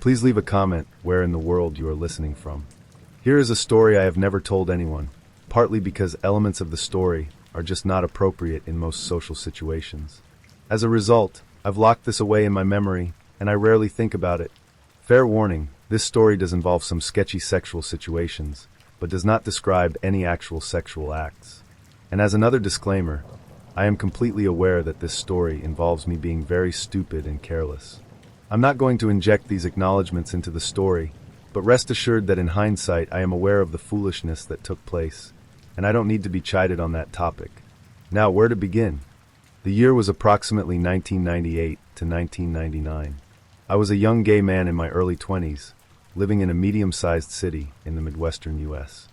Please leave a comment where in the world you are listening from. Here is a story I have never told anyone, partly because elements of the story are just not appropriate in most social situations. As a result, I've locked this away in my memory, and I rarely think about it. Fair warning, this story does involve some sketchy sexual situations, but does not describe any actual sexual acts. And as another disclaimer, I am completely aware that this story involves me being very stupid and careless. I'm not going to inject these acknowledgments into the story, but rest assured that in hindsight I am aware of the foolishness that took place, and I don't need to be chided on that topic. Now, where to begin? The year was approximately 1998 to 1999. I was a young gay man in my early 20s, living in a medium-sized city in the Midwestern U.S.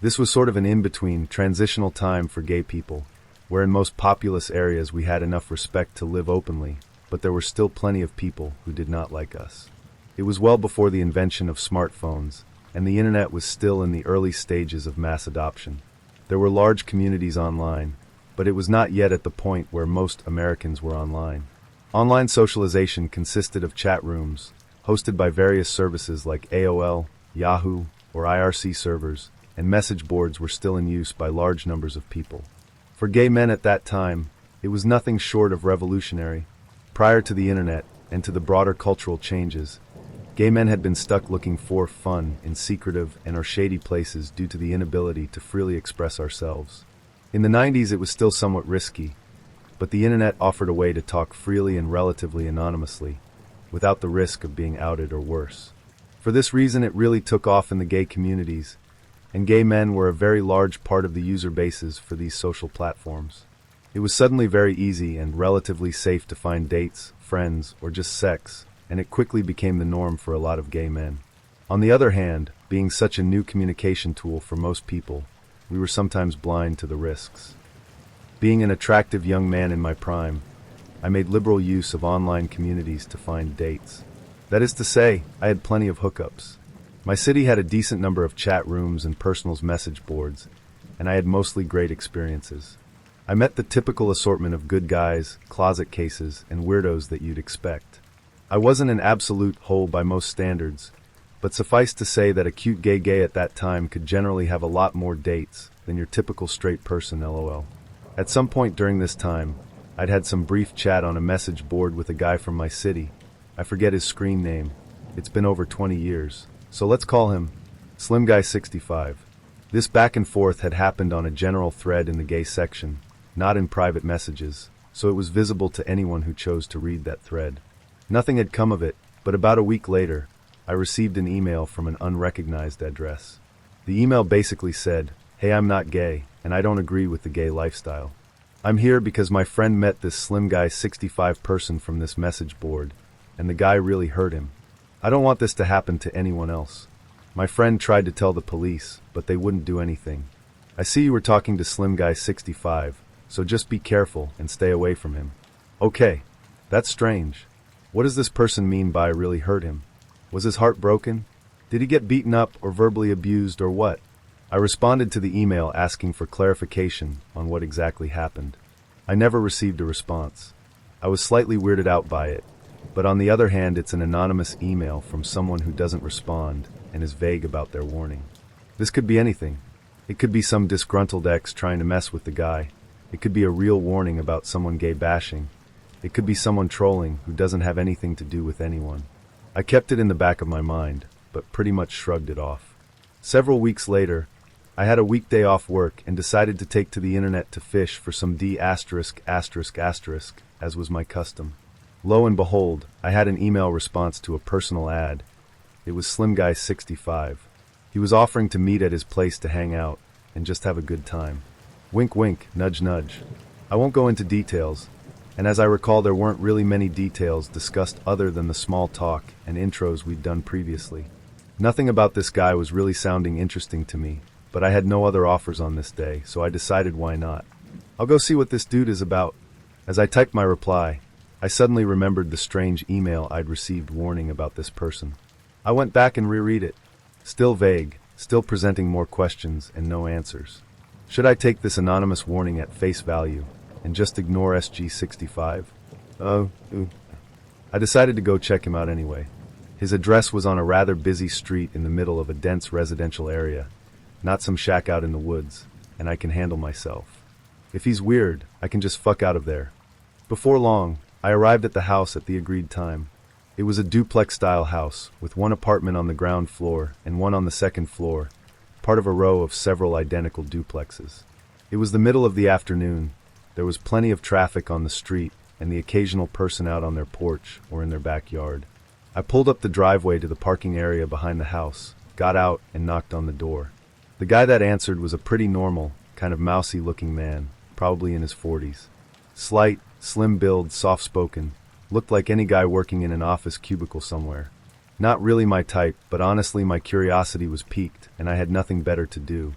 This was sort of an in-between, transitional time for gay people, where in most populous areas we had enough respect to live openly, but there were still plenty of people who did not like us. It was well before the invention of smartphones, and the internet was still in the early stages of mass adoption. There were large communities online, but it was not yet at the point where most Americans were online. Online socialization consisted of chat rooms, hosted by various services like AOL, Yahoo, or IRC servers, and message boards were still in use by large numbers of people. For gay men at that time, it was nothing short of revolutionary. Prior to the internet and to the broader cultural changes, gay men had been stuck looking for fun in secretive and/or shady places due to the inability to freely express ourselves. In the 90s, it was still somewhat risky, but the internet offered a way to talk freely and relatively anonymously, without the risk of being outed or worse. For this reason, it really took off in the gay communities, and gay men were a very large part of the user bases for these social platforms. It was suddenly very easy and relatively safe to find dates, friends, or just sex, and it quickly became the norm for a lot of gay men. On the other hand, being such a new communication tool for most people, we were sometimes blind to the risks. Being an attractive young man in my prime, I made liberal use of online communities to find dates. That is to say, I had plenty of hookups. My city had a decent number of chat rooms and personals message boards, and I had mostly great experiences. I met the typical assortment of good guys, closet cases, and weirdos that you'd expect. I wasn't an absolute whole by most standards, but suffice to say that a cute gay at that time could generally have a lot more dates than your typical straight person, lol. At some point during this time, I'd had some brief chat on a message board with a guy from my city. I forget his screen name. It's been over 20 years, so let's call him Slim Guy 65. This back and forth had happened on a general thread in the gay section, not in private messages, so it was visible to anyone who chose to read that thread. Nothing had come of it, but about a week later, I received an email from an unrecognized address. The email basically said, "Hey, I'm not gay, and I don't agree with the gay lifestyle. I'm here because my friend met this Slim Guy 65 person from this message board, and the guy really hurt him. I don't want this to happen to anyone else. My friend tried to tell the police, but they wouldn't do anything. I see you were talking to Slim Guy 65, so just be careful and stay away from him." Okay, that's strange. What does this person mean by really hurt him? Was his heart broken? Did he get beaten up or verbally abused or what? I responded to the email asking for clarification on what exactly happened. I never received a response. I was slightly weirded out by it, but on the other hand, it's an anonymous email from someone who doesn't respond and is vague about their warning. This could be anything. It could be some disgruntled ex trying to mess with the guy. It could be a real warning about someone gay bashing. It could be someone trolling who doesn't have anything to do with anyone. I kept it in the back of my mind, but pretty much shrugged it off. Several weeks later, I had a weekday off work and decided to take to the internet to fish for some D******, as was my custom. Lo and behold, I had an email response to a personal ad. It was Slim Guy 65. He was offering to meet at his place to hang out and just have a good time. Wink wink, nudge nudge. I won't go into details, and as I recall, there weren't really many details discussed other than the small talk and intros we'd done previously. Nothing about this guy was really sounding interesting to me, but I had no other offers on this day, so I decided why not. I'll go see what this dude is about. As I typed my reply, I suddenly remembered the strange email I'd received warning about this person. I went back and reread it. Still vague, still presenting more questions and no answers. Should I take this anonymous warning at face value and just ignore SG65? I decided to go check him out anyway. His address was on a rather busy street in the middle of a dense residential area, not some shack out in the woods, and I can handle myself. If he's weird, I can just fuck out of there. Before long, I arrived at the house at the agreed time. It was a duplex-style house, with one apartment on the ground floor and one on the second floor, part of a row of several identical duplexes. It was the middle of the afternoon. There was plenty of traffic on the street and the occasional person out on their porch or in their backyard. I pulled up the driveway to the parking area behind the house, got out, and knocked on the door. The guy that answered was a pretty normal, kind of mousy-looking man, probably in his 40s. Slight, slim build, soft-spoken, looked like any guy working in an office cubicle somewhere. Not really my type, but honestly my curiosity was piqued, and I had nothing better to do.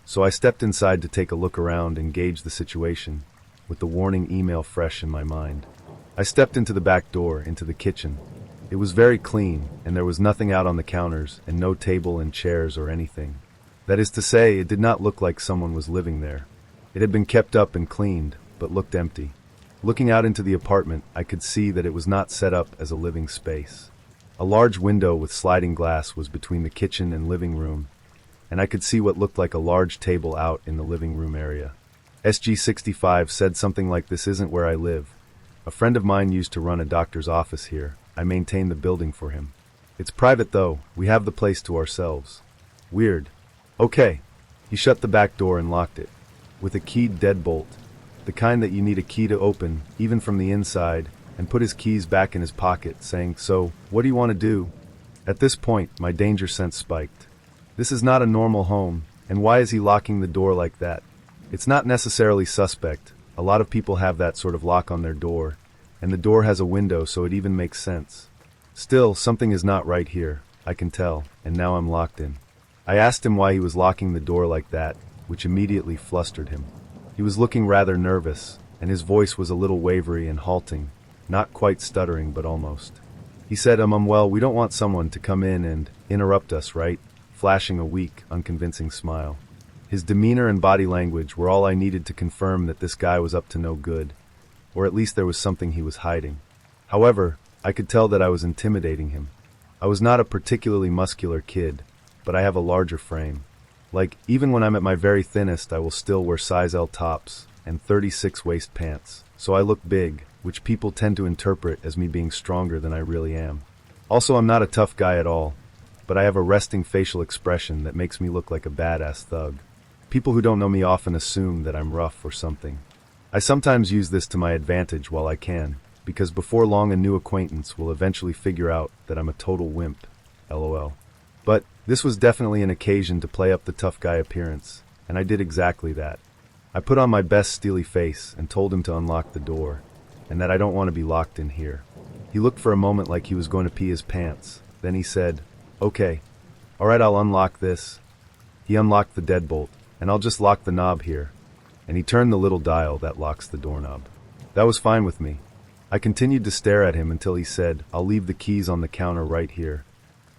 So I stepped inside to take a look around and gauge the situation, with the warning email fresh in my mind. I stepped into the back door, into the kitchen. It was very clean, and there was nothing out on the counters, and no table and chairs or anything. That is to say, it did not look like someone was living there. It had been kept up and cleaned, but looked empty. Looking out into the apartment, I could see that it was not set up as a living space. A large window with sliding glass was between the kitchen and living room, and I could see what looked like a large table out in the living room area. SG65 said something like, "This isn't where I live. A friend of mine used to run a doctor's office here. I maintain the building for him. It's private though, we have the place to ourselves." Weird. Okay. He shut the back door and locked it. With a keyed deadbolt, the kind that you need a key to open, even from the inside, and put his keys back in his pocket, saying, "So, what do you want to do?" At this point, my danger sense spiked. This is not a normal home, and why is he locking the door like that? It's not necessarily suspect. A lot of people have that sort of lock on their door, and the door has a window, so it even makes sense. Still, something is not right here, I can tell, and now I'm locked in. I asked him why he was locking the door like that, which immediately flustered him. He was looking rather nervous, and his voice was a little wavery and halting, not quite stuttering, but almost. He said, well, we don't want someone to come in and interrupt us, right?" Flashing a weak, unconvincing smile. His demeanor and body language were all I needed to confirm that this guy was up to no good, or at least there was something he was hiding. However, I could tell that I was intimidating him. I was not a particularly muscular kid, but I have a larger frame. Like, even when I'm at my very thinnest, I will still wear size L tops and 36 waist pants, so I look big, which people tend to interpret as me being stronger than I really am. Also, I'm not a tough guy at all, but I have a resting facial expression that makes me look like a badass thug. People who don't know me often assume that I'm rough or something. I sometimes use this to my advantage while I can, because before long a new acquaintance will eventually figure out that I'm a total wimp, LOL. But this was definitely an occasion to play up the tough guy appearance, and I did exactly that. I put on my best steely face and told him to unlock the door, and that I don't want to be locked in here. He looked for a moment like he was going to pee his pants. Then he said, "Okay, alright, I'll unlock this." He unlocked the deadbolt, and I'll just lock the knob here. And he turned the little dial that locks the doorknob. That was fine with me. I continued to stare at him until he said, "I'll leave the keys on the counter right here."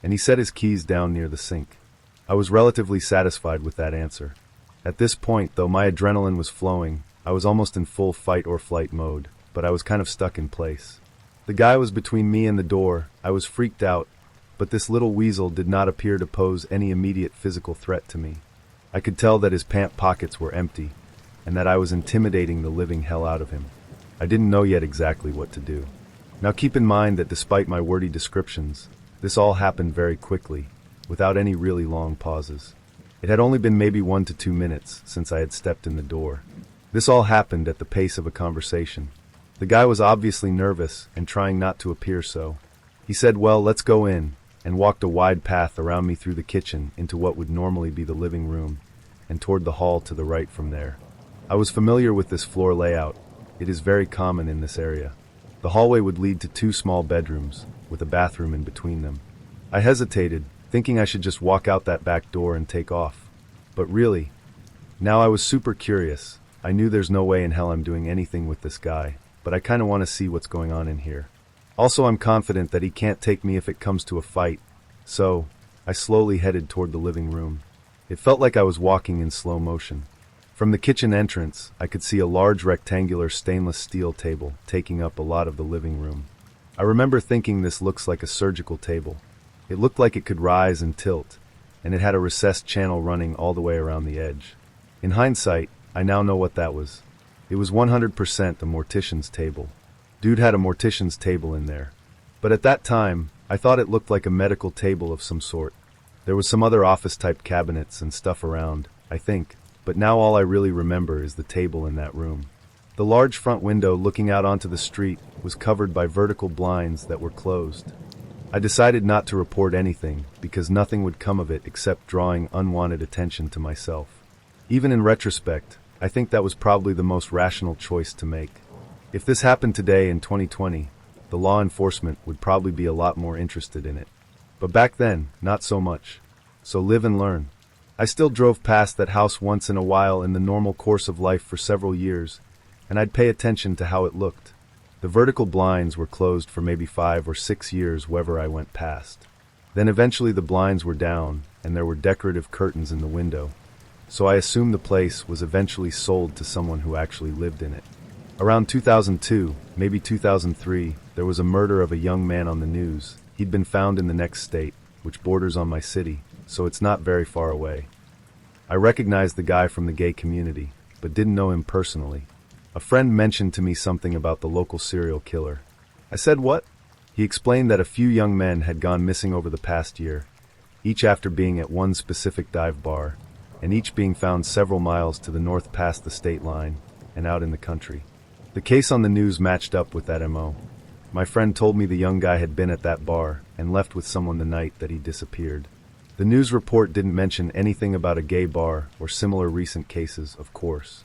And he set his keys down near the sink. I was relatively satisfied with that answer. At this point, though my adrenaline was flowing, I was almost in full fight or flight mode, but I was kind of stuck in place. The guy was between me and the door. I was freaked out, but this little weasel did not appear to pose any immediate physical threat to me. I could tell that his pant pockets were empty, and that I was intimidating the living hell out of him. I didn't know yet exactly what to do. Now keep in mind that despite my wordy descriptions, this all happened very quickly, without any really long pauses. It had only been maybe 1 to 2 minutes since I had stepped in the door. This all happened at the pace of a conversation. The guy was obviously nervous and trying not to appear so. He said, "Well, let's go in," and walked a wide path around me through the kitchen into what would normally be the living room, and toward the hall to the right from there. I was familiar with this floor layout. It is very common in this area. The hallway would lead to 2 small bedrooms, with a bathroom in between them. I hesitated, thinking I should just walk out that back door and take off. But really, now I was super curious. I knew there's no way in hell I'm doing anything with this guy, but I kinda want to see what's going on in here. Also, I'm confident that he can't take me if it comes to a fight, so I slowly headed toward the living room. It felt like I was walking in slow motion. From the kitchen entrance, I could see a large rectangular stainless steel table taking up a lot of the living room. I remember thinking this looks like a surgical table. It looked like it could rise and tilt, and it had a recessed channel running all the way around the edge. In hindsight, I now know what that was. It was 100% a mortician's table. Dude had a mortician's table in there. But at that time, I thought it looked like a medical table of some sort. There was some other office-type cabinets and stuff around, I think, but now all I really remember is the table in that room. The large front window looking out onto the street was covered by vertical blinds that were closed. I decided not to report anything because nothing would come of it except drawing unwanted attention to myself. Even in retrospect, I think that was probably the most rational choice to make. If this happened today in 2020, the law enforcement would probably be a lot more interested in it. But back then, not so much. So live and learn. I still drove past that house once in a while in the normal course of life for several years, and I'd pay attention to how it looked. The vertical blinds were closed for maybe 5 or 6 years wherever I went past. Then eventually the blinds were down, and there were decorative curtains in the window, so I assumed the place was eventually sold to someone who actually lived in it. Around 2002, maybe 2003, there was a murder of a young man on the news. He'd been found in the next state, which borders on my city, so it's not very far away. I recognized the guy from the gay community, but didn't know him personally. A friend mentioned to me something about the local serial killer. I said, "What?" He explained that a few young men had gone missing over the past year, each after being at one specific dive bar, and each being found several miles to the north past the state line and out in the country. The case on the news matched up with that MO. My friend told me the young guy had been at that bar and left with someone the night that he disappeared. The news report didn't mention anything about a gay bar or similar recent cases, of course.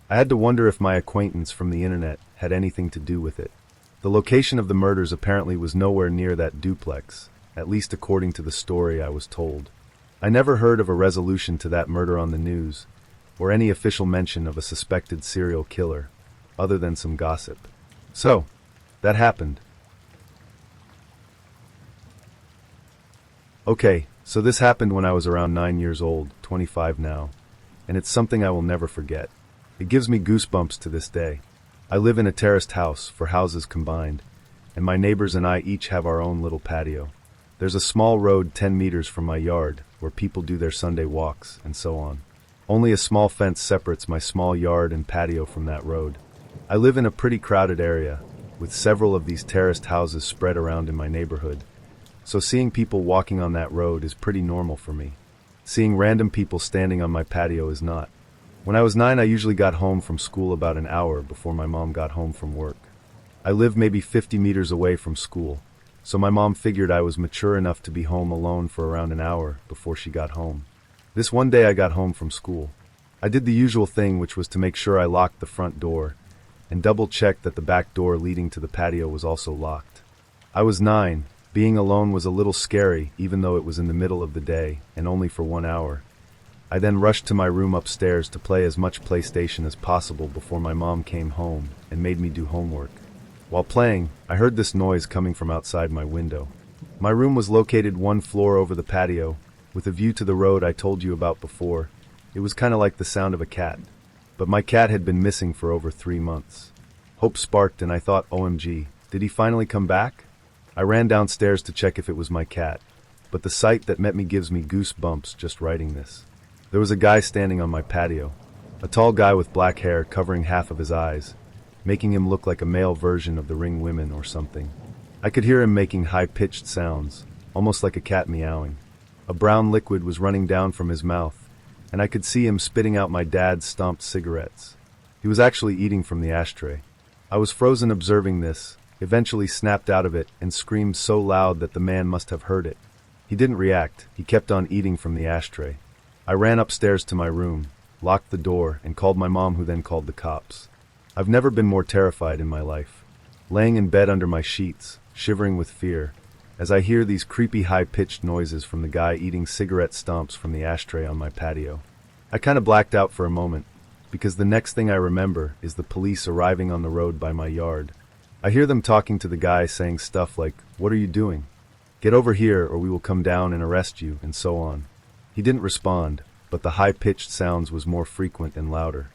I had to wonder if my acquaintance from the internet had anything to do with it. The location of the murders apparently was nowhere near that duplex, at least according to the story I was told. I never heard of a resolution to that murder on the news, or any official mention of a suspected serial killer, other than some gossip. So, that happened. Okay, so this happened when I was around 9 years old, 25 now, and it's something I will never forget. It gives me goosebumps to this day. I live in a terraced house, for houses combined, and my neighbors and I each have our own little patio. There's a small road 10 meters from my yard, where people do their Sunday walks, and so on. Only a small fence separates my small yard and patio from that road. I live in a pretty crowded area, with several of these terraced houses spread around in my neighborhood, so seeing people walking on that road is pretty normal for me. Seeing random people standing on my patio is not. When I was 9, I usually got home from school about an hour before my mom got home from work. I lived maybe 50 meters away from school, so my mom figured I was mature enough to be home alone for around an hour before she got home. This one day I got home from school. I did the usual thing, which was to make sure I locked the front door and double-check that the back door leading to the patio was also locked. I was 9. Being alone was a little scary, even though it was in the middle of the day and only for 1 hour. I then rushed to my room upstairs to play as much PlayStation as possible before my mom came home and made me do homework. While playing, I heard this noise coming from outside my window. My room was located 1 floor over the patio, with a view to the road I told you about before. It was kind of like the sound of a cat. But my cat had been missing for over 3 months. Hope sparked and I thought, OMG, did he finally come back? I ran downstairs to check if it was my cat, but the sight that met me gives me goosebumps just writing this. There was a guy standing on my patio, a tall guy with black hair covering half of his eyes, making him look like a male version of the Ring women or something. I could hear him making high-pitched sounds, almost like a cat meowing. A brown liquid was running down from his mouth, and I could see him spitting out my dad's stomped cigarettes. He was actually eating from the ashtray. I was frozen observing this, eventually snapped out of it and screamed so loud that the man must have heard it. He didn't react. He kept on eating from the ashtray. I ran upstairs to my room, locked the door, and called my mom, who then called the cops. I've never been more terrified in my life. Laying in bed under my sheets, shivering with fear, as I hear these creepy high-pitched noises from the guy eating cigarette stumps from the ashtray on my patio. I kind of blacked out for a moment, because the next thing I remember is the police arriving on the road by my yard. I hear them talking to the guy, saying stuff like, "What are you doing? Get over here or we will come down and arrest you," and so on. He didn't respond, but the high-pitched sounds was more frequent and louder.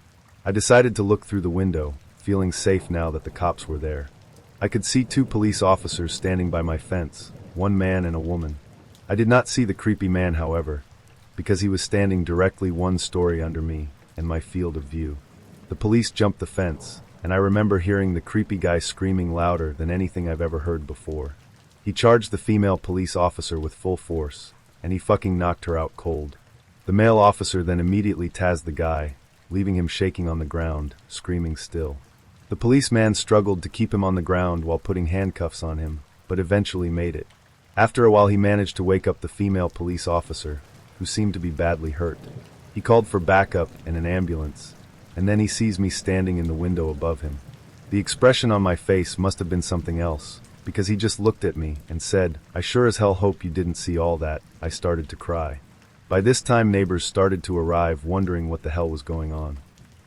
I decided to look through the window, feeling safe now that the cops were there. I could see 2 police officers standing by my fence, 1 man and a woman. I did not see the creepy man, however, because he was standing directly one story under me and my field of view. The police jumped the fence, and I remember hearing the creepy guy screaming louder than anything I've ever heard before. He charged the female police officer with full force, and he fucking knocked her out cold. The male officer then immediately tazzed the guy, leaving him shaking on the ground, screaming still. The policeman struggled to keep him on the ground while putting handcuffs on him, but eventually made it. After a while he managed to wake up the female police officer, who seemed to be badly hurt. He called for backup and an ambulance, and then he sees me standing in the window above him. The expression on my face must have been something else, because he just looked at me and said, "I sure as hell hope you didn't see all that." I started to cry. By this time neighbors started to arrive, wondering what the hell was going on.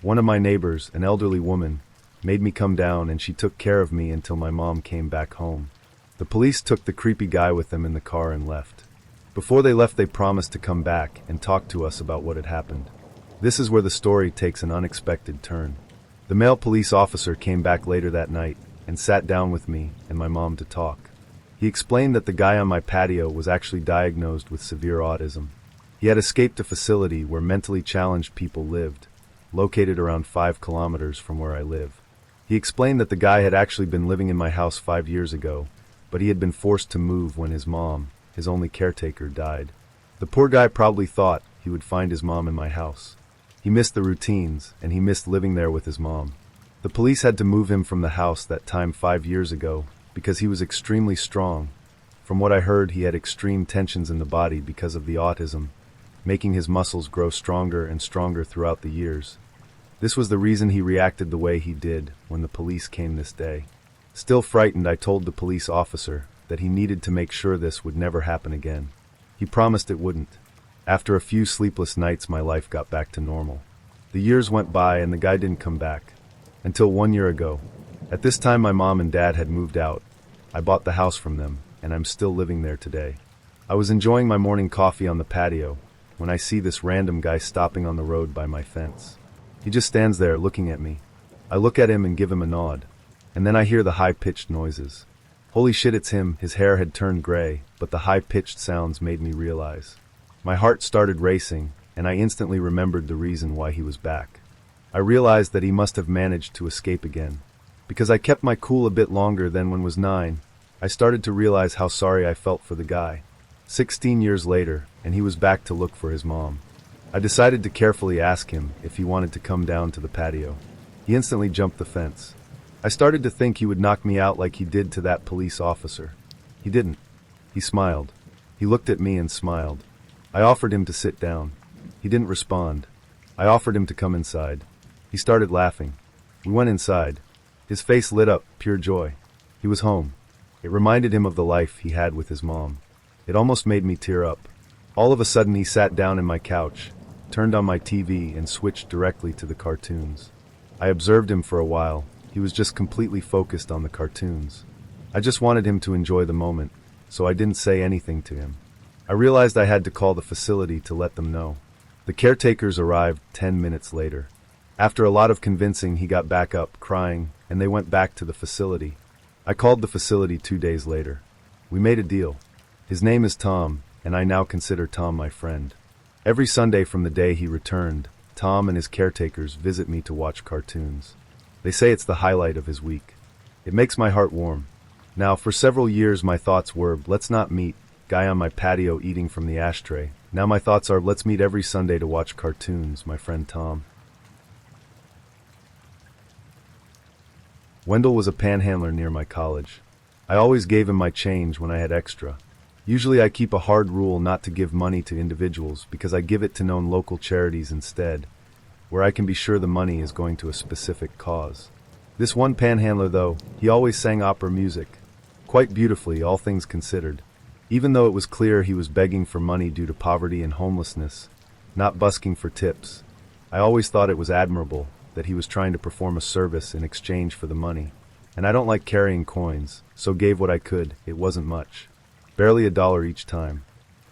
One of my neighbors, an elderly woman, made me come down, and she took care of me until my mom came back home. The police took the creepy guy with them in the car and left. Before they left, they promised to come back and talk to us about what had happened. This is where the story takes an unexpected turn. The male police officer came back later that night and sat down with me and my mom to talk. He explained that the guy on my patio was actually diagnosed with severe autism. He had escaped a facility where mentally challenged people lived, located around 5 kilometers from where I live. He explained that the guy had actually been living in my house 5 years ago, but he had been forced to move when his mom, his only caretaker, died. The poor guy probably thought he would find his mom in my house. He missed the routines, and he missed living there with his mom. The police had to move him from the house that time 5 years ago because he was extremely strong. From what I heard, he had extreme tensions in the body because of the autism, making his muscles grow stronger and stronger throughout the years. This was the reason he reacted the way he did when the police came this day. Still frightened, I told the police officer that he needed to make sure this would never happen again. He promised it wouldn't. After a few sleepless nights, my life got back to normal. The years went by and the guy didn't come back. Until 1 year ago. At this time my mom and dad had moved out. I bought the house from them, and I'm still living there today. I was enjoying my morning coffee on the patio when I see this random guy stopping on the road by my fence. He just stands there looking at me. I look at him and give him a nod, and then I hear the high-pitched noises. Holy shit, it's him. His hair had turned gray, but the high-pitched sounds made me realize. My heart started racing, and I instantly remembered the reason why he was back. I realized that he must have managed to escape again. Because I kept my cool a bit longer than when was 9, I started to realize how sorry I felt for the guy. 16 years later, and he was back to look for his mom. I decided to carefully ask him if he wanted to come down to the patio. He instantly jumped the fence. I started to think he would knock me out like he did to that police officer. He didn't. He smiled. He looked at me and smiled. I offered him to sit down. He didn't respond. I offered him to come inside. He started laughing. We went inside. His face lit up, pure joy. He was home. It reminded him of the life he had with his mom. It almost made me tear up. All of a sudden he sat down in my couch, turned on my TV, and switched directly to the cartoons. I observed him for a while. He was just completely focused on the cartoons. I just wanted him to enjoy the moment, so I didn't say anything to him. I realized I had to call the facility to let them know. The caretakers arrived 10 minutes later. After a lot of convincing, he got back up, crying, and they went back to the facility. I called the facility 2 days later. We made a deal. His name is Tom, and I now consider Tom my friend. Every Sunday from the day he returned, Tom and his caretakers visit me to watch cartoons. They say it's the highlight of his week. It makes my heart warm. Now, for several years my thoughts were, let's not meet, guy on my patio eating from the ashtray. Now my thoughts are, let's meet every Sunday to watch cartoons, my friend Tom. Wendell was a panhandler near my college. I always gave him my change when I had extra. Usually I keep a hard rule not to give money to individuals because I give it to known local charities instead, where I can be sure the money is going to a specific cause. This one panhandler, though, he always sang opera music. Quite beautifully, all things considered. Even though it was clear he was begging for money due to poverty and homelessness, not busking for tips, I always thought it was admirable that he was trying to perform a service in exchange for the money. And I don't like carrying coins, so gave what I could. It wasn't much. Barely $1 each time.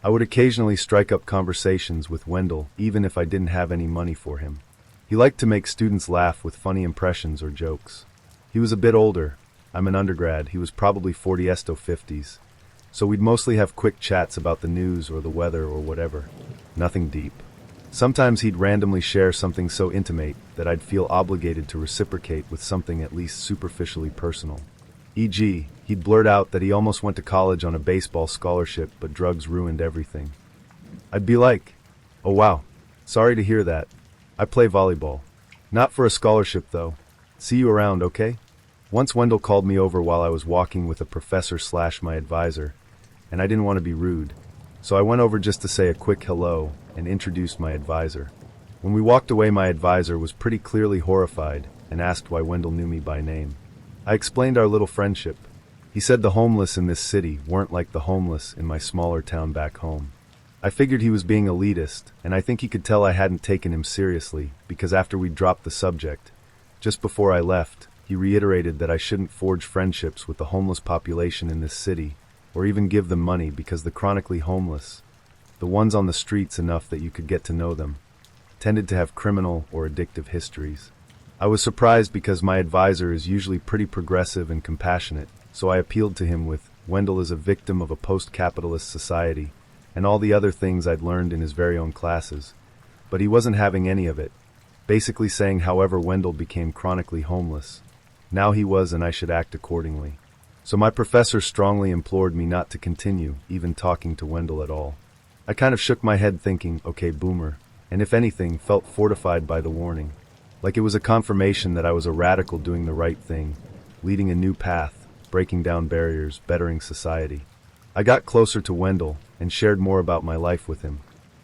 I would occasionally strike up conversations with Wendell, even if I didn't have any money for him. He liked to make students laugh with funny impressions or jokes. He was a bit older. I'm an undergrad. He was probably 40s to 50s. so we'd mostly have quick chats about the news or the weather or whatever. Nothing deep. Sometimes he'd randomly share something so intimate that I'd feel obligated to reciprocate with something at least superficially personal. E.g., he'd blurt out that he almost went to college on a baseball scholarship but drugs ruined everything. I'd be like, "Oh wow, sorry to hear that. I play volleyball. Not for a scholarship though. See you around, okay?" Once Wendell called me over while I was walking with a professor/my advisor, and I didn't want to be rude, so I went over just to say a quick hello and introduced my advisor. When we walked away, my advisor was pretty clearly horrified and asked why Wendell knew me by name. I explained our little friendship. He said the homeless in this city weren't like the homeless in my smaller town back home. I figured he was being elitist, and I think he could tell I hadn't taken him seriously, because after we dropped the subject, just before I left, he reiterated that I shouldn't forge friendships with the homeless population in this city, or even give them money, because the chronically homeless, the ones on the streets enough that you could get to know them, tended to have criminal or addictive histories. I was surprised because my advisor is usually pretty progressive and compassionate, so I appealed to him with, Wendell is a victim of a post-capitalist society, and all the other things I'd learned in his very own classes. But he wasn't having any of it, basically saying however Wendell became chronically homeless, now he was and I should act accordingly. So my professor strongly implored me not to continue even talking to Wendell at all. I kind of shook my head thinking, okay, boomer, and if anything, felt fortified by the warning. Like it was a confirmation that I was a radical doing the right thing, leading a new path, breaking down barriers, bettering society. I got closer to Wendell and shared more about my life with him.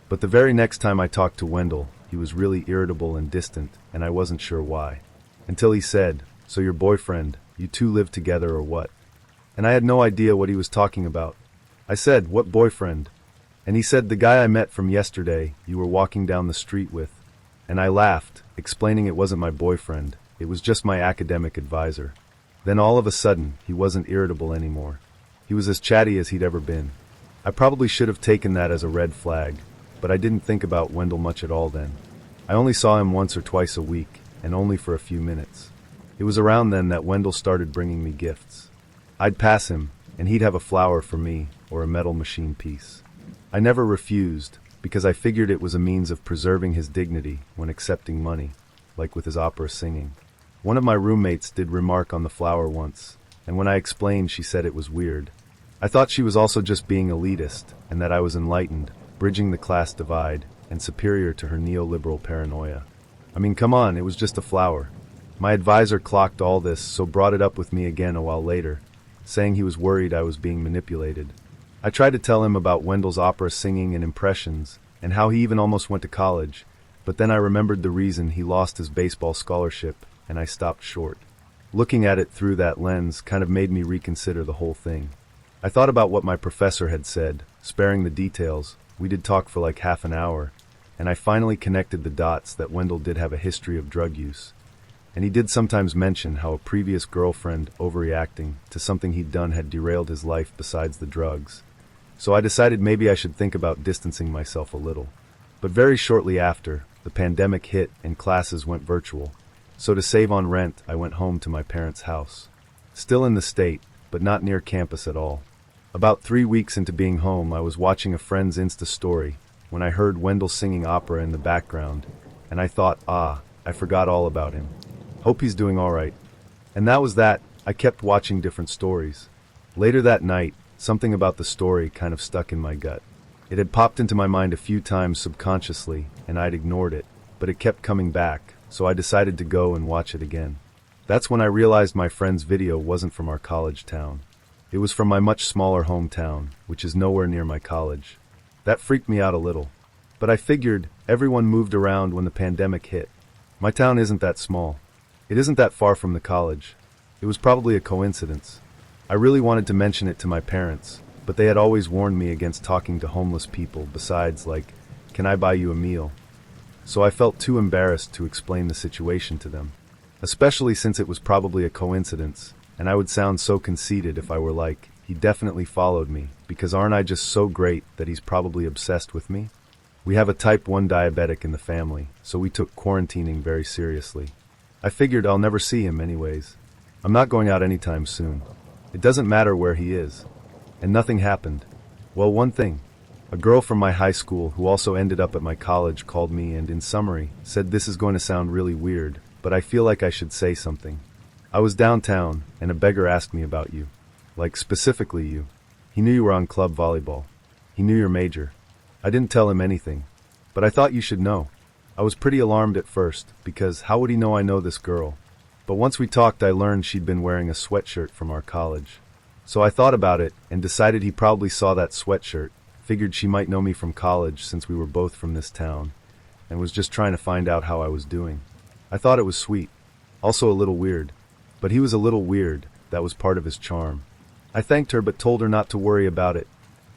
But the very next time I talked to Wendell, he was really irritable and distant, and I wasn't sure why. Until he said, "So your boyfriend, you two live together or what?" And I had no idea what he was talking about. I said, "What boyfriend?" And he said, "The guy I met from yesterday, you were walking down the street with." And I laughed, explaining it wasn't my boyfriend, it was just my academic advisor. Then all of a sudden, he wasn't irritable anymore. He was as chatty as he'd ever been. I probably should have taken that as a red flag, but I didn't think about Wendell much at all then. I only saw him once or twice a week, and only for a few minutes. It was around then that Wendell started bringing me gifts. I'd pass him, and he'd have a flower for me, or a metal machine piece. I never refused, because I figured it was a means of preserving his dignity when accepting money, like with his opera singing. One of my roommates did remark on the flower once, and when I explained, she said it was weird. I thought she was also just being elitist, and that I was enlightened, bridging the class divide, and superior to her neoliberal paranoia. I mean, come on, it was just a flower. My advisor clocked all this, so brought it up with me again a while later, saying he was worried I was being manipulated. I tried to tell him about Wendell's opera singing and impressions, and how he even almost went to college, but then I remembered the reason he lost his baseball scholarship, and I stopped short. Looking at it through that lens kind of made me reconsider the whole thing. I thought about what my professor had said, sparing the details. We did talk for like half an hour, and I finally connected the dots that Wendell did have a history of drug use. And he did sometimes mention how a previous girlfriend overreacting to something he'd done had derailed his life besides the drugs. So I decided maybe I should think about distancing myself a little. But very shortly after, the pandemic hit and classes went virtual. So to save on rent, I went home to my parents' house. Still in the state, but not near campus at all. About 3 weeks into being home, I was watching a friend's Insta story when I heard Wendell singing opera in the background, and I thought, I forgot all about him. Hope he's doing all right. And that was that. I kept watching different stories. Later that night, something about the story kind of stuck in my gut. It had popped into my mind a few times subconsciously, and I'd ignored it, but it kept coming back, so I decided to go and watch it again. That's when I realized my friend's video wasn't from our college town. It was from my much smaller hometown, which is nowhere near my college. That freaked me out a little. But I figured everyone moved around when the pandemic hit. My town isn't that small. It isn't that far from the college. It was probably a coincidence. I really wanted to mention it to my parents, but they had always warned me against talking to homeless people besides, like, "Can I buy you a meal?" So I felt too embarrassed to explain the situation to them. Especially since it was probably a coincidence, and I would sound so conceited if I were like, "He definitely followed me, because aren't I just so great that he's probably obsessed with me?" We have a type 1 diabetic in the family, so we took quarantining very seriously. I figured I'll never see him anyways. I'm not going out anytime soon. It doesn't matter where he is. and nothing happened. Well, one thing. A girl from my high school who also ended up at my college called me and, in summary, said this is going to sound really weird, but I feel like I should say something. I was downtown, and a beggar asked me about you. Like, specifically you. He knew you were on club volleyball. He knew your major. I didn't tell him anything, but I thought you should know. I was pretty alarmed at first, because how would he know I know this girl? But once we talked, I learned she'd been wearing a sweatshirt from our college. So I thought about it, and decided he probably saw that sweatshirt, figured she might know me from college since we were both from this town, and was just trying to find out how I was doing. I thought it was sweet. Also a little weird. But he was a little weird. That was part of his charm. I thanked her but told her not to worry about it.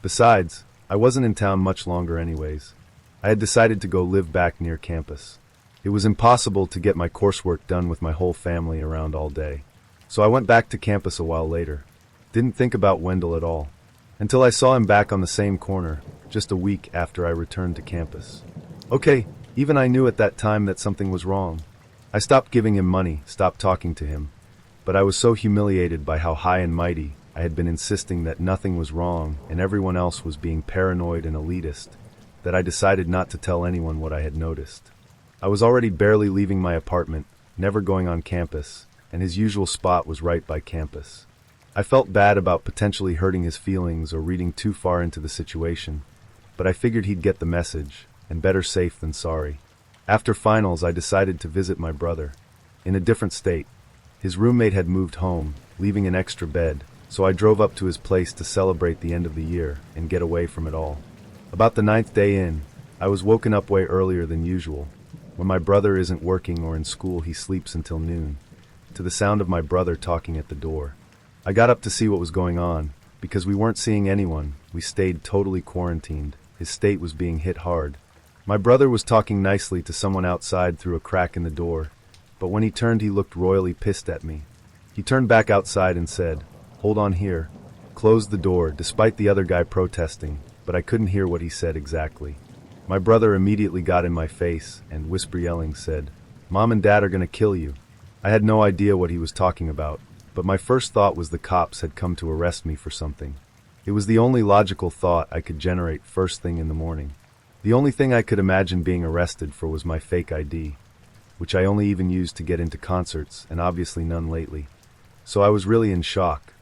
Besides, I wasn't in town much longer anyways. I had decided to go live back near campus. It was impossible to get my coursework done with my whole family around all day. So I went back to campus a while later. Didn't think about Wendell at all. Until I saw him back on the same corner, just a week after I returned to campus. Okay, even I knew at that time that something was wrong. I stopped giving him money, stopped talking to him. But I was so humiliated by how high and mighty I had been insisting that nothing was wrong and everyone else was being paranoid and elitist, that I decided not to tell anyone what I had noticed. I was already barely leaving my apartment, never going on campus, and his usual spot was right by campus. I felt bad about potentially hurting his feelings or reading too far into the situation, but I figured he'd get the message, and better safe than sorry. After finals, I decided to visit my brother. In a different state. His roommate had moved home, leaving an extra bed, so I drove up to his place to celebrate the end of the year and get away from it all. About the 9th day in, I was woken up way earlier than usual. When my brother isn't working or in school, he sleeps until noon, to the sound of my brother talking at the door. I got up to see what was going on. Because we weren't seeing anyone, we stayed totally quarantined. His state was being hit hard. My brother was talking nicely to someone outside through a crack in the door, but when he turned, he looked royally pissed at me. He turned back outside and said, "Hold on here," closed the door despite the other guy protesting, but I couldn't hear what he said exactly. My brother immediately got in my face and, whisper yelling, said, "Mom and Dad are gonna kill you." I had no idea what he was talking about, but my first thought was the cops had come to arrest me for something. It was the only logical thought I could generate first thing in the morning. The only thing I could imagine being arrested for was my fake ID, which I only even used to get into concerts, and obviously none lately. So I was really in shock.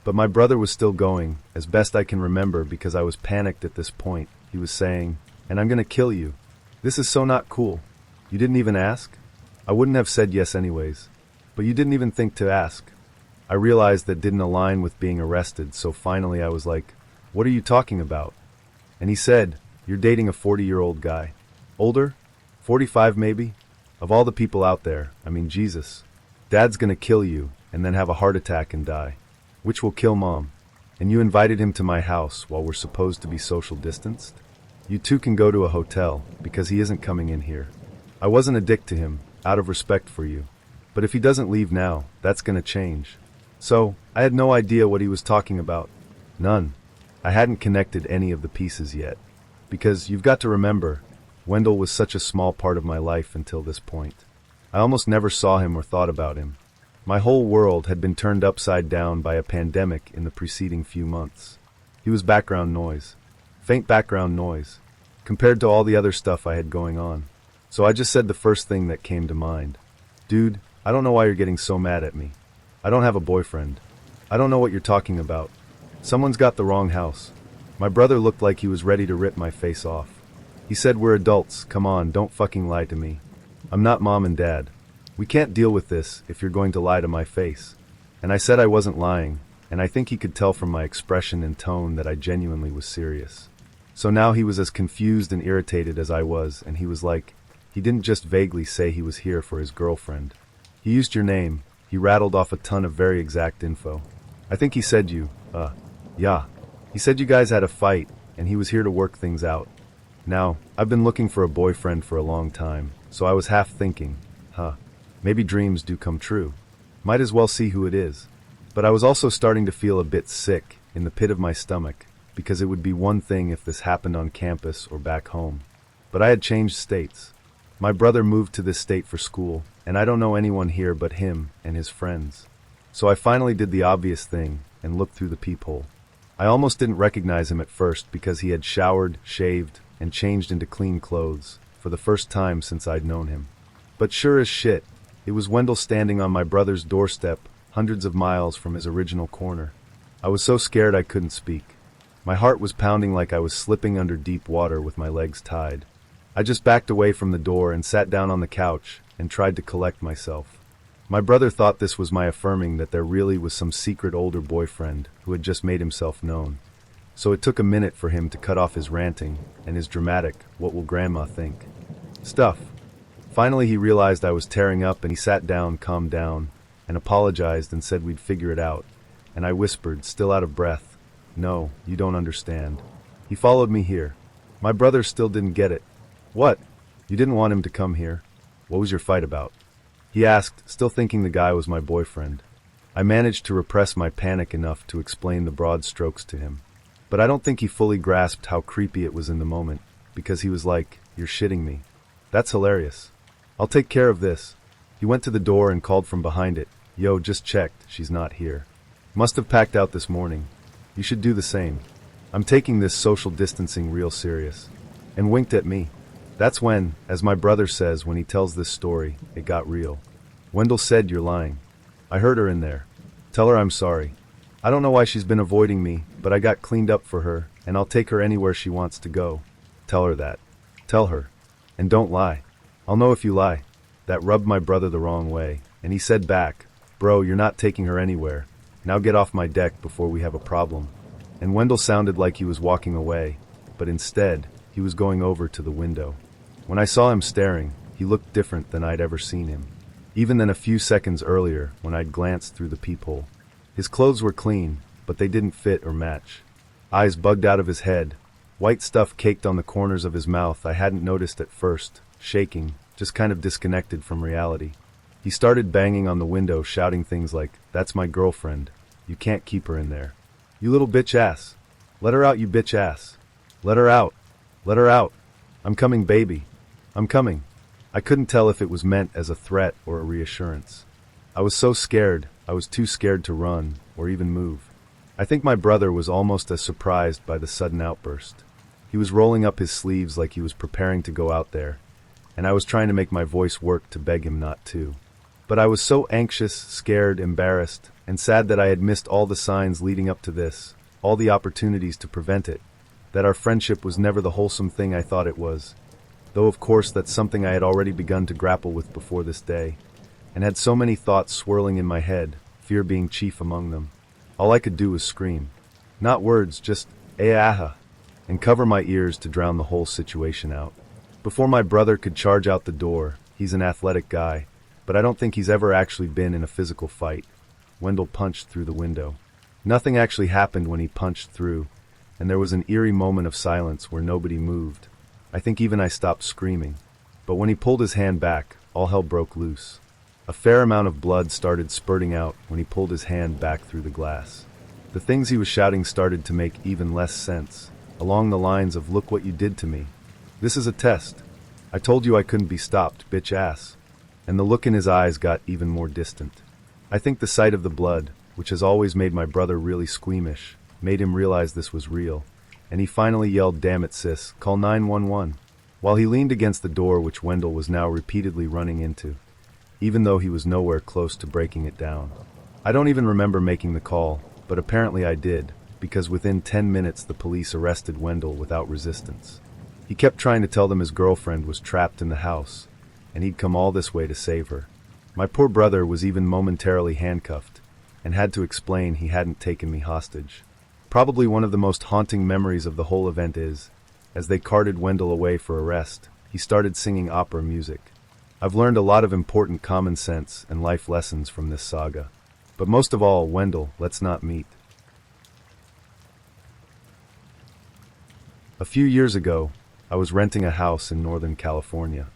But my brother was still going, as best I can remember, because I was panicked at this point. He was saying, "And I'm gonna kill you. This is so not cool. You didn't even ask?" I wouldn't have said yes anyways. But you didn't even think to ask. I realized that didn't align with being arrested, so finally I was like, "What are you talking about?" And he said, "You're dating a 40-year-old guy. Older? 45 maybe? Of all the people out there, I mean, Jesus. Dad's gonna kill you, and then have a heart attack and die. Which will kill Mom. And you invited him to my house while we're supposed to be social distanced? You two can go to a hotel, because he isn't coming in here. I wasn't a dick to him, out of respect for you. But if he doesn't leave now, that's gonna change." So, I had no idea what he was talking about. None. I hadn't connected any of the pieces yet. Because, you've got to remember, Wendell was such a small part of my life until this point. I almost never saw him or thought about him. My whole world had been turned upside down by a pandemic in the preceding few months. He was background noise. Faint background noise. Compared to all the other stuff I had going on. So I just said the first thing that came to mind. "Dude, I don't know why you're getting so mad at me. I don't have a boyfriend. I don't know what you're talking about. Someone's got the wrong house." My brother looked like he was ready to rip my face off. He said, "We're adults, come on, don't fucking lie to me. I'm not Mom and Dad. We can't deal with this if you're going to lie to my face." And I said I wasn't lying, and I think he could tell from my expression and tone that I genuinely was serious. So now he was as confused and irritated as I was, and he was like, he didn't just vaguely say he was here for his girlfriend. He used your name. He rattled off a ton of very exact info. I think he said yeah. He said you guys had a fight, and he was here to work things out. Now, I've been looking for a boyfriend for a long time, so I was half thinking, maybe dreams do come true. Might as well see who it is. But I was also starting to feel a bit sick in the pit of my stomach, because it would be one thing if this happened on campus or back home. But I had changed states. My brother moved to this state for school, and I don't know anyone here but him and his friends. So I finally did the obvious thing and looked through the peephole. I almost didn't recognize him at first because he had showered, shaved, and changed into clean clothes for the first time since I'd known him. But sure as shit, it was Wendell standing on my brother's doorstep, hundreds of miles from his original corner. I was so scared I couldn't speak. My heart was pounding like I was slipping under deep water with my legs tied. I just backed away from the door and sat down on the couch and tried to collect myself. My brother thought this was my affirming that there really was some secret older boyfriend who had just made himself known. So it took a minute for him to cut off his ranting and his dramatic, "what will grandma think?" stuff. Finally he realized I was tearing up and he sat down, calmed down, and apologized and said we'd figure it out. And I whispered, still out of breath, "No, you don't understand." He followed me here. My brother still didn't get it. "What? You didn't want him to come here? What was your fight about?" he asked, still thinking the guy was my boyfriend. I managed to repress my panic enough to explain the broad strokes to him. But I don't think he fully grasped how creepy it was in the moment, because he was like, "You're shitting me. That's hilarious. I'll take care of this." He went to the door and called from behind it, "Yo, just checked, she's not here. Must have packed out this morning. You should do the same. I'm taking this social distancing real serious." And winked at me. That's when, as my brother says when he tells this story, it got real. Wendell said, "You're lying. I heard her in there. Tell her I'm sorry. I don't know why she's been avoiding me, but I got cleaned up for her, and I'll take her anywhere she wants to go. Tell her that. Tell her. And don't lie. I'll know if you lie." That rubbed my brother the wrong way, and he said back, "Bro, you're not taking her anywhere. Now get off my deck before we have a problem." And Wendell sounded like he was walking away, but instead, he was going over to the window. When I saw him staring, he looked different than I'd ever seen him, even than a few seconds earlier when I'd glanced through the peephole. His clothes were clean, but they didn't fit or match. Eyes bugged out of his head, white stuff caked on the corners of his mouth I hadn't noticed at first, shaking, just kind of disconnected from reality. He started banging on the window, shouting things like, "That's my girlfriend. You can't keep her in there. You little bitch ass. Let her out, you bitch ass. Let her out. Let her out. I'm coming, baby. I'm coming." I couldn't tell if it was meant as a threat or a reassurance. I was so scared, I was too scared to run or even move. I think my brother was almost as surprised by the sudden outburst. He was rolling up his sleeves like he was preparing to go out there, and I was trying to make my voice work to beg him not to. But I was so anxious, scared, embarrassed, and sad that I had missed all the signs leading up to this, all the opportunities to prevent it, that our friendship was never the wholesome thing I thought it was. Though of course that's something I had already begun to grapple with before this day, and had so many thoughts swirling in my head, fear being chief among them. All I could do was scream. Not words, just "Aha," and cover my ears to drown the whole situation out. Before my brother could charge out the door, he's an athletic guy, but I don't think he's ever actually been in a physical fight. Wendell punched through the window. Nothing actually happened when he punched through, and there was an eerie moment of silence where nobody moved. I think even I stopped screaming. But when he pulled his hand back, all hell broke loose. A fair amount of blood started spurting out when he pulled his hand back through the glass. The things he was shouting started to make even less sense, along the lines of, "Look what you did to me. This is a test. I told you I couldn't be stopped, bitch ass." And the look in his eyes got even more distant. I think the sight of the blood, which has always made my brother really squeamish, made him realize this was real, and he finally yelled, "Damn it, sis, call 911. While he leaned against the door which Wendell was now repeatedly running into, even though he was nowhere close to breaking it down. I don't even remember making the call, but apparently I did, because within 10 minutes the police arrested Wendell without resistance. He kept trying to tell them his girlfriend was trapped in the house, and he'd come all this way to save her. My poor brother was even momentarily handcuffed, and had to explain he hadn't taken me hostage. Probably one of the most haunting memories of the whole event is, as they carted Wendell away for arrest, he started singing opera music. I've learned a lot of important common sense and life lessons from this saga. But most of all, Wendell, let's not meet. A few years ago, I was renting a house in Northern California.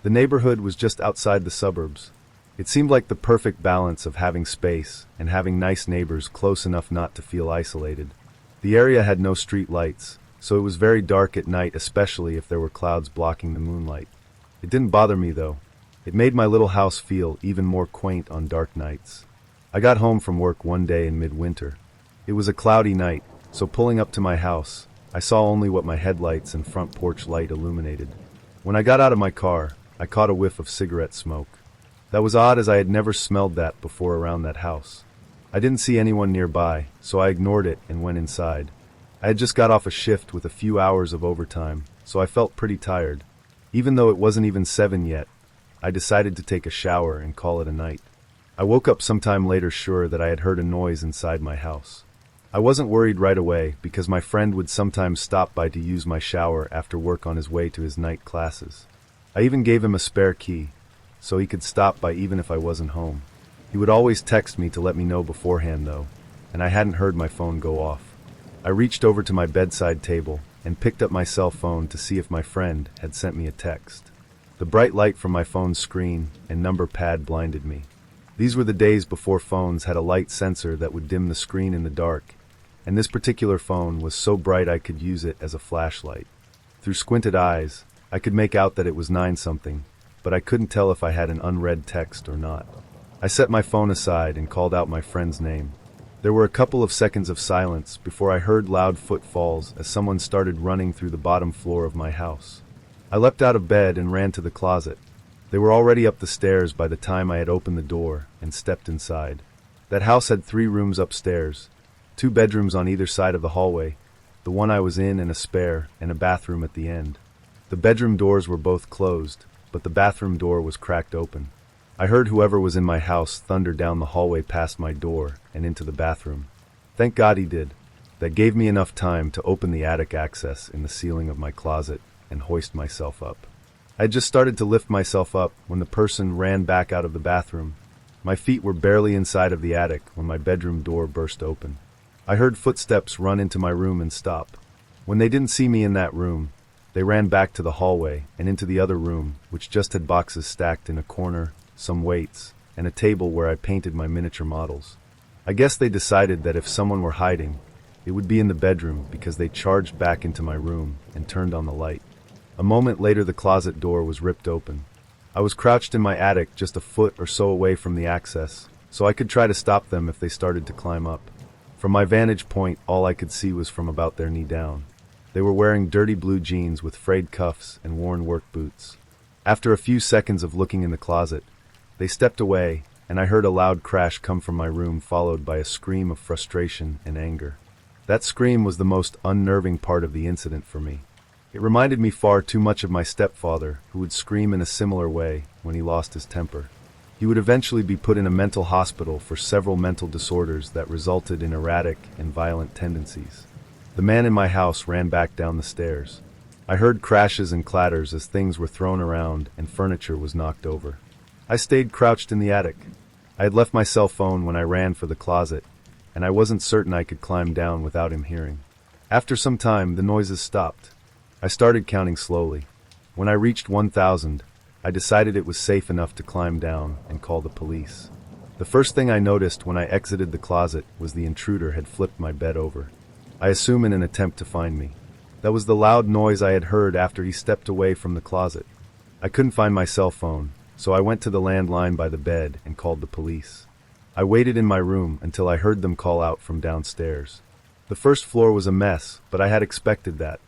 The neighborhood was just outside the suburbs. It seemed like the perfect balance of having space and having nice neighbors close enough not to feel isolated. The area had no street lights, so it was very dark at night, especially if there were clouds blocking the moonlight. It didn't bother me though. It made my little house feel even more quaint on dark nights. I got home from work one day in midwinter. It was a cloudy night, so pulling up to my house, I saw only what my headlights and front porch light illuminated. When I got out of my car, I caught a whiff of cigarette smoke. That was odd, as I had never smelled that before around that house. I didn't see anyone nearby, so I ignored it and went inside. I had just got off a shift with a few hours of overtime, so I felt pretty tired. Even though it wasn't even 7 yet, I decided to take a shower and call it a night. I woke up sometime later sure that I had heard a noise inside my house. I wasn't worried right away because my friend would sometimes stop by to use my shower after work on his way to his night classes. I even gave him a spare key, so he could stop by even if I wasn't home. He would always text me to let me know beforehand though, and I hadn't heard my phone go off. I reached over to my bedside table and picked up my cell phone to see if my friend had sent me a text. The bright light from my phone's screen and number pad blinded me. These were the days before phones had a light sensor that would dim the screen in the dark, and this particular phone was so bright I could use it as a flashlight. Through squinted eyes, I could make out that it was 9-something, but I couldn't tell if I had an unread text or not. I set my phone aside and called out my friend's name. There were a couple of seconds of silence before I heard loud footfalls as someone started running through the bottom floor of my house. I leapt out of bed and ran to the closet. They were already up the stairs by the time I had opened the door and stepped inside. That house had 3 rooms upstairs, 2 bedrooms on either side of the hallway, the one I was in and a spare, and a bathroom at the end. The bedroom doors were both closed, but the bathroom door was cracked open. I heard whoever was in my house thunder down the hallway past my door and into the bathroom. Thank God he did. That gave me enough time to open the attic access in the ceiling of my closet and hoist myself up. I had just started to lift myself up when the person ran back out of the bathroom. My feet were barely inside of the attic when my bedroom door burst open. I heard footsteps run into my room and stop. When they didn't see me in that room, they ran back to the hallway and into the other room, which just had boxes stacked in a corner, some weights, and a table where I painted my miniature models. I guess they decided that if someone were hiding, it would be in the bedroom because they charged back into my room and turned on the light. A moment later, the closet door was ripped open. I was crouched in my attic just a foot or so away from the access, so I could try to stop them if they started to climb up. From my vantage point, all I could see was from about their knee down. They were wearing dirty blue jeans with frayed cuffs and worn work boots. After a few seconds of looking in the closet, they stepped away, and I heard a loud crash come from my room, followed by a scream of frustration and anger. That scream was the most unnerving part of the incident for me. It reminded me far too much of my stepfather, who would scream in a similar way when he lost his temper. He would eventually be put in a mental hospital for several mental disorders that resulted in erratic and violent tendencies. The man in my house ran back down the stairs. I heard crashes and clatters as things were thrown around and furniture was knocked over. I stayed crouched in the attic. I had left my cell phone when I ran for the closet, and I wasn't certain I could climb down without him hearing. After some time, the noises stopped. I started counting slowly. When I reached 1,000, I decided it was safe enough to climb down and call the police. The first thing I noticed when I exited the closet was the intruder had flipped my bed over. I assume in an attempt to find me. That was the loud noise I had heard after he stepped away from the closet. I couldn't find my cell phone, so I went to the landline by the bed and called the police. I waited in my room until I heard them call out from downstairs. The first floor was a mess, but I had expected that.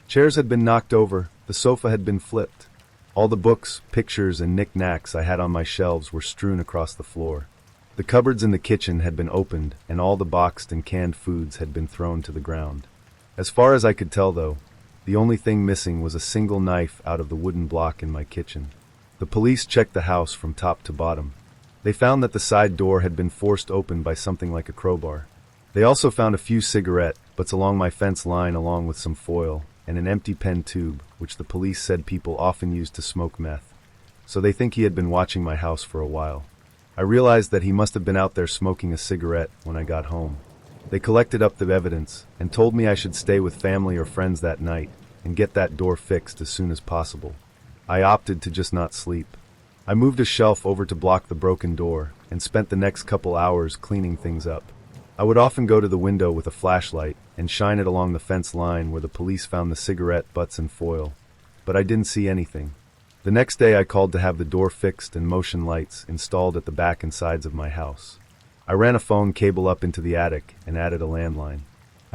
Chairs had been knocked over, the sofa had been flipped. All the books, pictures, and knickknacks I had on my shelves were strewn across the floor. The cupboards in the kitchen had been opened, and all the boxed and canned foods had been thrown to the ground. As far as I could tell, though, the only thing missing was a single knife out of the wooden block in my kitchen. The police checked the house from top to bottom. They found that the side door had been forced open by something like a crowbar. They also found a few cigarette butts along my fence line, along with some foil and an empty pen tube, which the police said people often used to smoke meth. So they think he had been watching my house for a while. I realized that he must have been out there smoking a cigarette when I got home. They collected up the evidence and told me I should stay with family or friends that night and get that door fixed as soon as possible. I opted to just not sleep. I moved a shelf over to block the broken door and spent the next couple hours cleaning things up. I would often go to the window with a flashlight and shine it along the fence line where the police found the cigarette butts and foil, but I didn't see anything. The next day I called to have the door fixed and motion lights installed at the back and sides of my house. I ran a phone cable up into the attic and added a landline.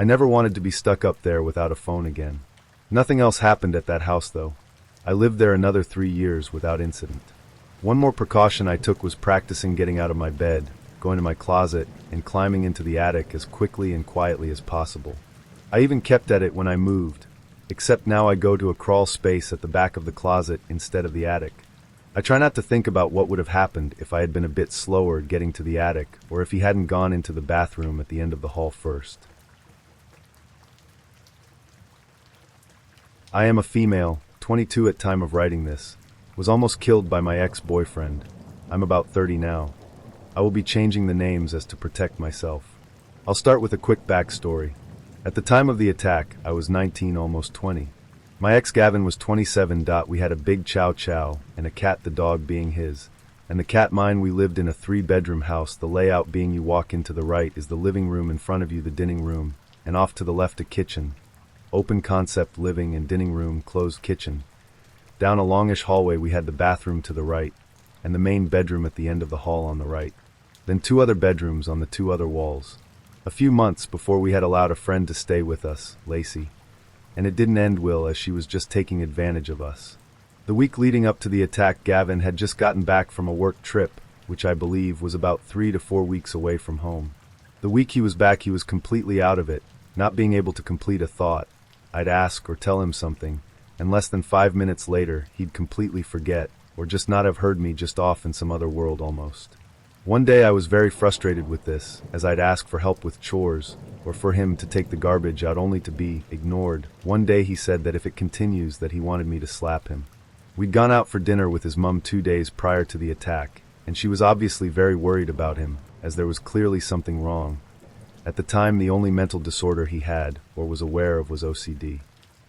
I never wanted to be stuck up there without a phone again. Nothing else happened at that house though. I lived there another 3 years without incident. One more precaution I took was practicing getting out of my bed, going to my closet, and climbing into the attic as quickly and quietly as possible. I even kept at it when I moved, except now I go to a crawl space at the back of the closet instead of the attic. I try not to think about what would have happened if I had been a bit slower getting to the attic, or if he hadn't gone into the bathroom at the end of the hall first. I am a female, 22 at time of writing this, was almost killed by my ex-boyfriend. I'm about 30 now. I will be changing the names as to protect myself. I'll start with a quick backstory. At the time of the attack, I was 19, almost 20. My ex Gavin was 27. We had a big chow chow, and a cat, the dog being his. And the cat mine. We lived in a 3-bedroom house, the layout being you walk into the right is the living room, in front of you the dining room, and off to the left a kitchen. Open concept living and dining room, closed kitchen. Down a longish hallway we had the bathroom to the right, and the main bedroom at the end of the hall on the right. Then 2 other bedrooms on the 2 other walls. A few months before we had allowed a friend to stay with us, Lacey. And it didn't end well, as she was just taking advantage of us. The week leading up to the attack, Gavin had just gotten back from a work trip, which I believe was about 3 to 4 weeks away from home. The week he was back, he was completely out of it, not being able to complete a thought. I'd ask or tell him something, and less than 5 minutes later, he'd completely forget, or just not have heard me, just off in some other world almost. One day I was very frustrated with this, as I'd ask for help with chores, or for him to take the garbage out, only to be ignored. One day he said that if it continues that he wanted me to slap him. We'd gone out for dinner with his mum 2 days prior to the attack, and she was obviously very worried about him, as there was clearly something wrong. At the time, the only mental disorder he had, or was aware of, was OCD.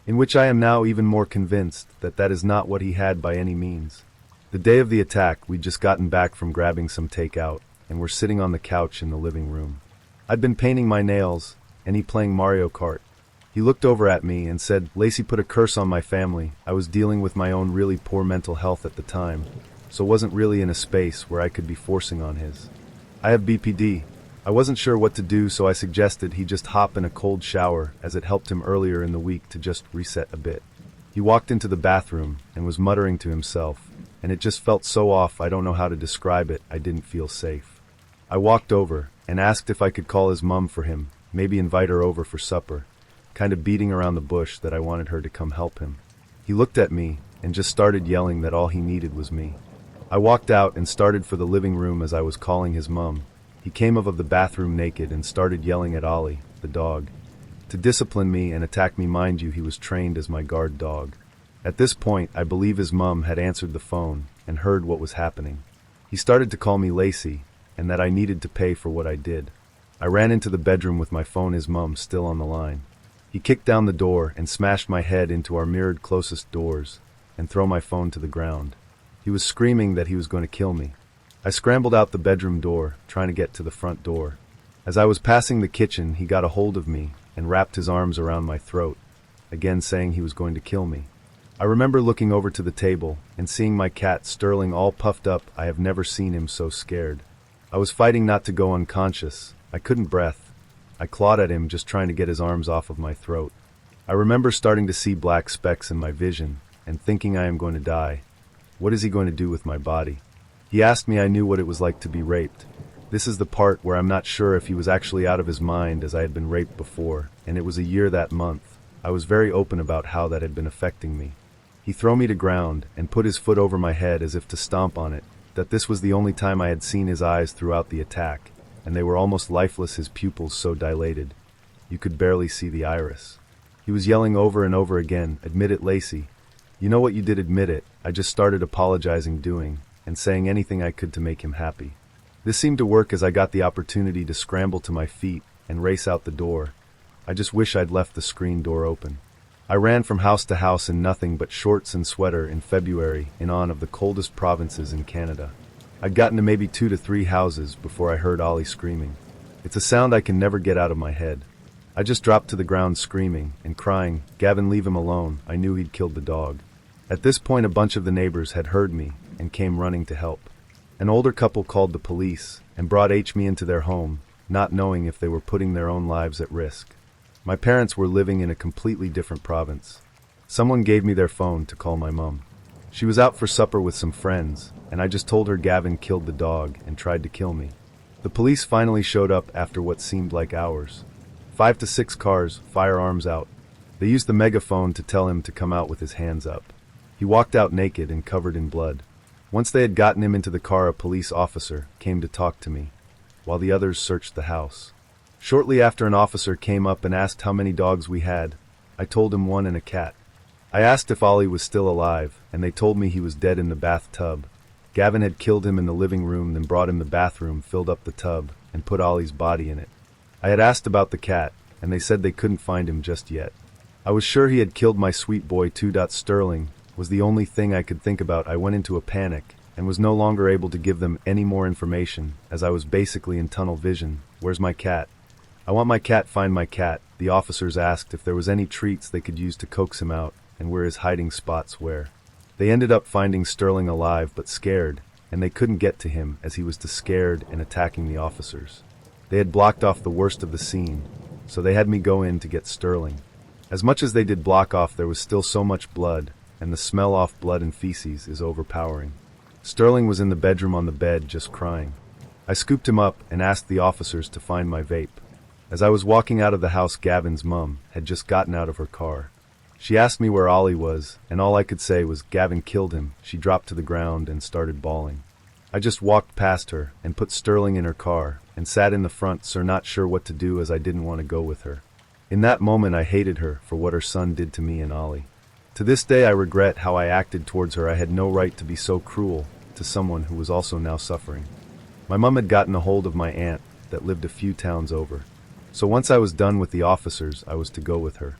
In which I am now even more convinced that that is not what he had by any means. The day of the attack, we'd just gotten back from grabbing some takeout, and were sitting on the couch in the living room. I'd been painting my nails, and he playing Mario Kart. He looked over at me and said, "Lacey put a curse on my family." I was dealing with my own really poor mental health at the time, so wasn't really in a space where I could be forcing on his. I have BPD. I wasn't sure what to do, so I suggested he just hop in a cold shower, as it helped him earlier in the week to just reset a bit. He walked into the bathroom and was muttering to himself, and it just felt so off. I don't know how to describe it. I didn't feel safe. I walked over and asked if I could call his mum for him, maybe invite her over for supper, kind of beating around the bush that I wanted her to come help him. He looked at me and just started yelling that all he needed was me. I walked out and started for the living room as I was calling his mum. He came out of the bathroom naked and started yelling at Ollie, the dog, to discipline me and attack me. Mind you, he was trained as my guard dog. At this point, I believe his mum had answered the phone and heard what was happening. He started to call me Lacey, and that I needed to pay for what I did. I ran into the bedroom with my phone, his mum still on the line. He kicked down the door and smashed my head into our mirrored closest doors and threw my phone to the ground. He was screaming that he was going to kill me. I scrambled out the bedroom door, trying to get to the front door. As I was passing the kitchen, he got a hold of me and wrapped his arms around my throat, again saying he was going to kill me. I remember looking over to the table and seeing my cat Sterling all puffed up. I have never seen him so scared. I was fighting not to go unconscious. I couldn't breathe. I clawed at him, just trying to get his arms off of my throat. I remember starting to see black specks in my vision and thinking I am going to die. What is he going to do with my body? He asked me I knew what it was like to be raped. This is the part where I'm not sure if he was actually out of his mind, as I had been raped before, and it was a year that month. I was very open about how that had been affecting me. He threw me to ground and put his foot over my head as if to stomp on it, that this was the only time I had seen his eyes throughout the attack, and they were almost lifeless, his pupils so dilated. You could barely see the iris. He was yelling over and over again, "Admit it, Lacey. You know what you did, admit it." I just started apologizing, and saying anything I could to make him happy. This seemed to work, as I got the opportunity to scramble to my feet and race out the door. I just wish I'd left the screen door open. I ran from house to house in nothing but shorts and sweater in February, in one of the coldest provinces in Canada. I'd gotten to maybe 2 to 3 houses before I heard Ollie screaming. It's a sound I can never get out of my head. I just dropped to the ground screaming and crying, "Gavin, leave him alone." I knew he'd killed the dog. At this point, a bunch of the neighbors had heard me and came running to help. An older couple called the police and brought me into their home, not knowing if they were putting their own lives at risk. My parents were living in a completely different province. Someone gave me their phone to call my mom. She was out for supper with some friends, and I just told her Gavin killed the dog and tried to kill me. The police finally showed up after what seemed like hours. 5 to 6 cars, firearms out. They used the megaphone to tell him to come out with his hands up. He walked out naked and covered in blood. Once they had gotten him into the car, a police officer came to talk to me, while the others searched the house. Shortly after, an officer came up and asked how many dogs we had. I told him 1 and a cat. I asked if Ollie was still alive, and they told me he was dead in the bathtub. Gavin had killed him in the living room, then brought him the bathroom, filled up the tub, and put Ollie's body in it. I had asked about the cat, and they said they couldn't find him just yet. I was sure he had killed my sweet boy too. Sterling was the only thing I could think about. I went into a panic and was no longer able to give them any more information, as I was basically in tunnel vision. Where's my cat? I want my cat, find my cat. The officers asked if there was any treats they could use to coax him out, and where his hiding spots were. They ended up finding Sterling alive but scared, and they couldn't get to him as he was too scared and attacking the officers. They had blocked off the worst of the scene, so they had me go in to get Sterling. As much as they did block off, there was still so much blood, and the smell off blood and feces is overpowering. Sterling was in the bedroom on the bed just crying. I scooped him up and asked the officers to find my vape. As I was walking out of the house, Gavin's mum had just gotten out of her car. She asked me where Ollie was, and all I could say was, Gavin killed him. She dropped to the ground and started bawling. I just walked past her and put Sterling in her car and sat in the front, sir, not sure what to do, as I didn't want to go with her. In that moment I hated her for what her son did to me and Ollie. To this day I regret how I acted towards her. I had no right to be so cruel to someone who was also now suffering. My mum had gotten a hold of my aunt that lived a few towns over. So once I was done with the officers, I was to go with her.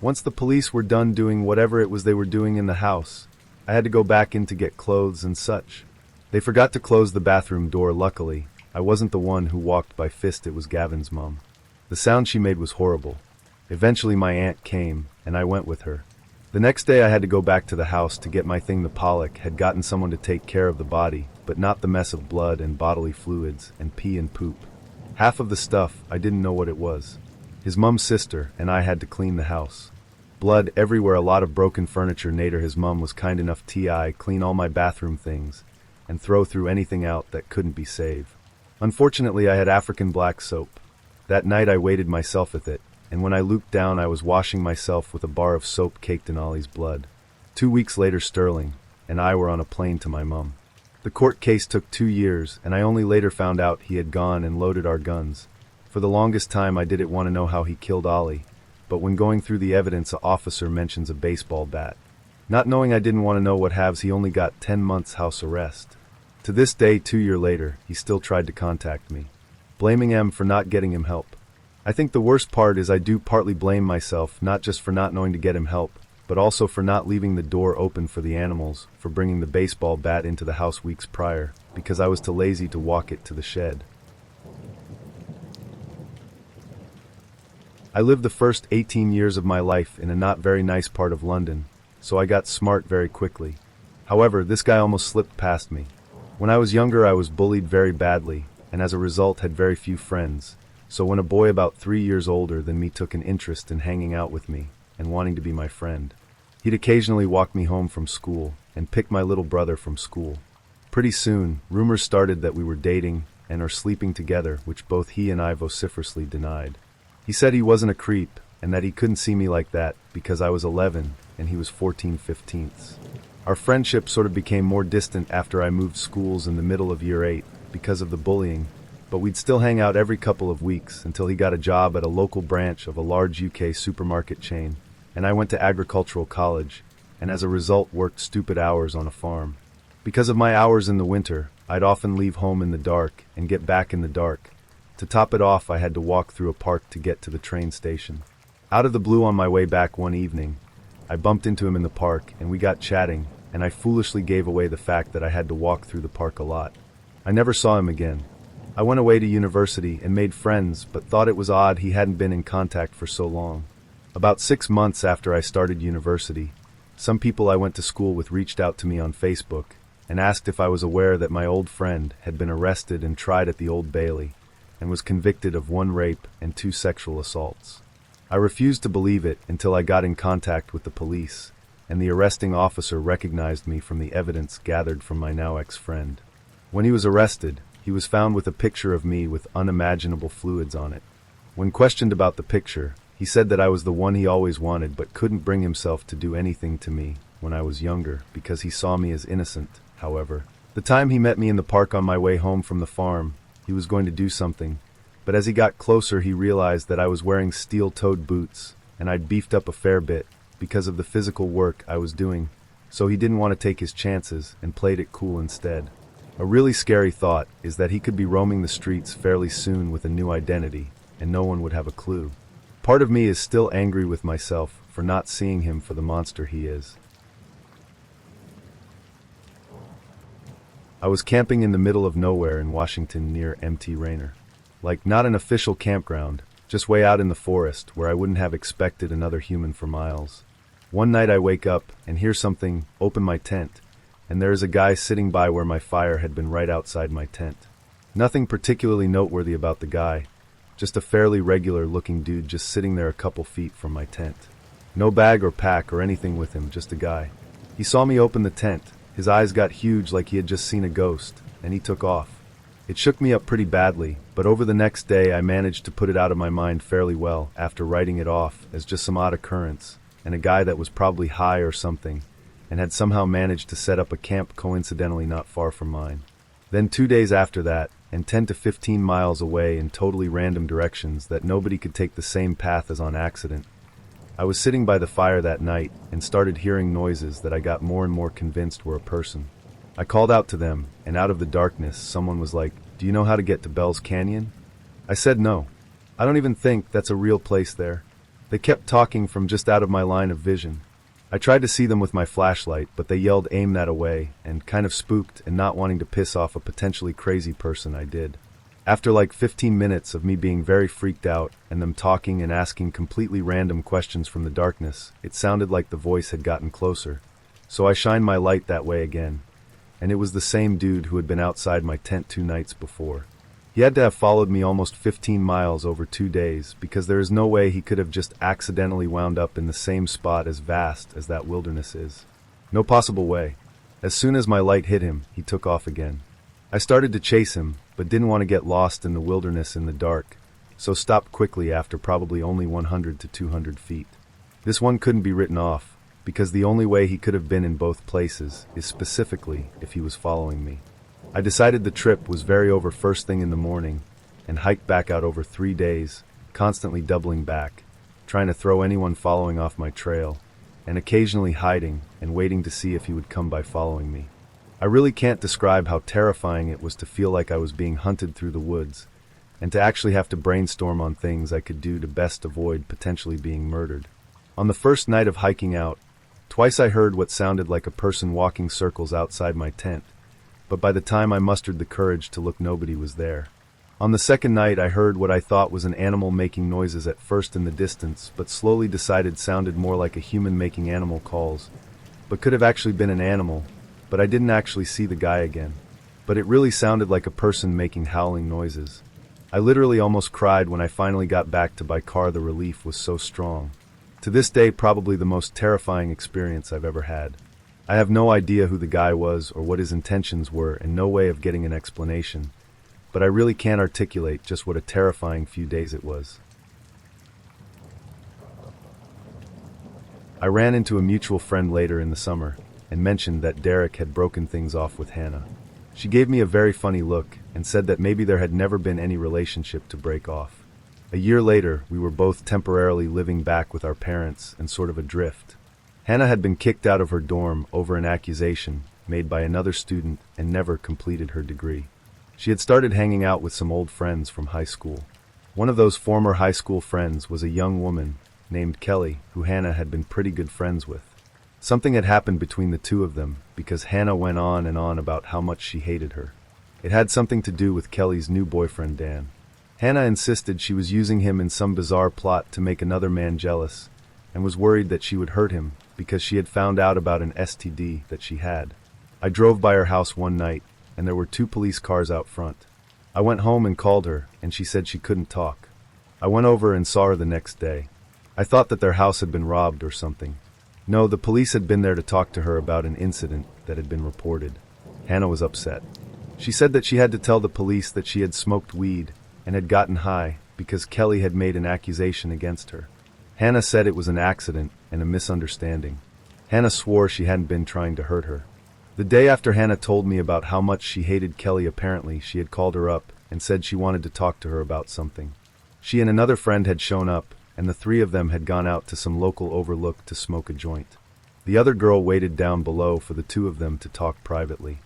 Once the police were done doing whatever it was they were doing in the house, I had to go back in to get clothes and such. They forgot to close the bathroom door. Luckily, I wasn't the one who walked by fist, it was Gavin's mom. The sound she made was horrible. Eventually my aunt came, and I went with her. The next day I had to go back to the house to get my thing. The Pollock had gotten someone to take care of the body, but not the mess of blood and bodily fluids and pee and poop. Half of the stuff, I didn't know what it was. His mum's sister and I had to clean the house. Blood everywhere, a lot of broken furniture. Nader, his mum, was kind enough to clean all my bathroom things and throw through anything out that couldn't be saved. Unfortunately, I had African black soap. That night I weighted myself with it, and when I looked down I was washing myself with a bar of soap caked in Ollie's blood. 2 weeks later, Sterling and I were on a plane to my mum. The court case took 2 years, and I only later found out he had gone and loaded our guns. For the longest time I didn't want to know how he killed Ollie, but when going through the evidence, an officer mentions a baseball bat. Not knowing, I didn't want to know what haves. He only got 10 months house arrest. To this day, 2 years later, he still tried to contact me, blaming him for not getting him help. I think the worst part is I do partly blame myself, not just for not knowing to get him help, but also for not leaving the door open for the animals, for bringing the baseball bat into the house weeks prior, because I was too lazy to walk it to the shed. I lived the first 18 years of my life in a not very nice part of London, so I got smart very quickly. However, this guy almost slipped past me. When I was younger I was bullied very badly, and as a result had very few friends, so when a boy about 3 years older than me took an interest in hanging out with me and wanting to be my friend, he'd occasionally walk me home from school and pick my little brother from school. Pretty soon, rumors started that we were dating and are sleeping together, which both he and I vociferously denied. He said he wasn't a creep, and that he couldn't see me like that because I was 11 and he was 14/15. Our friendship sort of became more distant after I moved schools in the middle of year 8 because of the bullying, but we'd still hang out every couple of weeks until he got a job at a local branch of a large UK supermarket chain, and I went to agricultural college, and as a result worked stupid hours on a farm. Because of my hours in the winter, I'd often leave home in the dark and get back in the dark. To top it off, I had to walk through a park to get to the train station. Out of the blue, on my way back one evening, I bumped into him in the park and we got chatting, and I foolishly gave away the fact that I had to walk through the park a lot. I never saw him again. I went away to university and made friends, but thought it was odd he hadn't been in contact for so long. About 6 months after I started university, some people I went to school with reached out to me on Facebook and asked if I was aware that my old friend had been arrested and tried at the Old Bailey and was convicted of 1 rape and 2 sexual assaults. I refused to believe it until I got in contact with the police, and the arresting officer recognized me from the evidence gathered from my now ex-friend. When he was arrested, he was found with a picture of me with unimaginable fluids on it. When questioned about the picture, he said that I was the one he always wanted but couldn't bring himself to do anything to me when I was younger because he saw me as innocent. However, the time he met me in the park on my way home from the farm, he was going to do something, but as he got closer he realized that I was wearing steel-toed boots and I'd beefed up a fair bit because of the physical work I was doing, so he didn't want to take his chances and played it cool instead. A really scary thought is that he could be roaming the streets fairly soon with a new identity, and no one would have a clue. Part of me is still angry with myself for not seeing him for the monster he is. I was camping in the middle of nowhere in Washington near Mt. Rainier. Like, not an official campground, just way out in the forest where I wouldn't have expected another human for miles. One night I wake up and hear something open my tent, and there is a guy sitting by where my fire had been right outside my tent. Nothing particularly noteworthy about the guy, just a fairly regular-looking dude just sitting there a couple feet from my tent. No bag or pack or anything with him, just a guy. He saw me open the tent, his eyes got huge like he had just seen a ghost, and he took off. It shook me up pretty badly, but over the next day I managed to put it out of my mind fairly well after writing it off as just some odd occurrence, and a guy that was probably high or something, and had somehow managed to set up a camp coincidentally not far from mine. Then 2 days after that, and 10 to 15 miles away in totally random directions that nobody could take the same path as on accident, I was sitting by the fire that night and started hearing noises that I got more and more convinced were a person. I called out to them, and out of the darkness someone was like, "Do you know how to get to Bell's Canyon?" I said no. I don't even think that's a real place there. They kept talking from just out of my line of vision. I tried to see them with my flashlight, but they yelled aim that away, and kind of spooked and not wanting to piss off a potentially crazy person I did. After like 15 minutes of me being very freaked out and them talking and asking completely random questions from the darkness, it sounded like the voice had gotten closer. So I shined my light that way again, and it was the same dude who had been outside my tent 2 nights before. He had to have followed me almost 15 miles over 2 days because there is no way he could have just accidentally wound up in the same spot as vast as that wilderness is. No possible way. As soon as my light hit him, he took off again. I started to chase him, but didn't want to get lost in the wilderness in the dark, so stopped quickly after probably only 100 to 200 feet. This one couldn't be written off, because the only way he could have been in both places is specifically if he was following me. I decided the trip was very over first thing in the morning, and hiked back out over 3 days, constantly doubling back, trying to throw anyone following off my trail, and occasionally hiding and waiting to see if he would come by following me. I really can't describe how terrifying it was to feel like I was being hunted through the woods, and to actually have to brainstorm on things I could do to best avoid potentially being murdered. On the first night of hiking out, twice I heard what sounded like a person walking circles outside my tent, but by the time I mustered the courage to look, nobody was there. On the second night I heard what I thought was an animal making noises at first in the distance, but slowly decided sounded more like a human making animal calls, but could have actually been an animal, but I didn't actually see the guy again. But it really sounded like a person making howling noises. I literally almost cried when I finally got back to by car. The relief was so strong. To this day, probably the most terrifying experience I've ever had. I have no idea who the guy was or what his intentions were, and no way of getting an explanation, but I really can't articulate just what a terrifying few days it was. I ran into a mutual friend later in the summer, and mentioned that Derek had broken things off with Hannah. She gave me a very funny look and said that maybe there had never been any relationship to break off. A year later, we were both temporarily living back with our parents and sort of adrift. Hannah had been kicked out of her dorm over an accusation made by another student and never completed her degree. She had started hanging out with some old friends from high school. One of those former high school friends was a young woman named Kelly, who Hannah had been pretty good friends with. Something had happened between the two of them because Hannah went on and on about how much she hated her. It had something to do with Kelly's new boyfriend, Dan. Hannah insisted she was using him in some bizarre plot to make another man jealous, and was worried that she would hurt him because she had found out about an STD that she had. I drove by her house one night, and there were 2 police cars out front. I went home and called her, and she said she couldn't talk. I went over and saw her the next day. I thought that their house had been robbed or something. No, the police had been there to talk to her about an incident that had been reported. Hannah was upset. She said that she had to tell the police that she had smoked weed and had gotten high because Kelly had made an accusation against her. Hannah said it was an accident and a misunderstanding. Hannah swore she hadn't been trying to hurt her. The day after Hannah told me about how much she hated Kelly, apparently she had called her up and said she wanted to talk to her about something. She and another friend had shown up, and the three of them had gone out to some local overlook to smoke a joint. The other girl waited down below for the two of them to talk privately.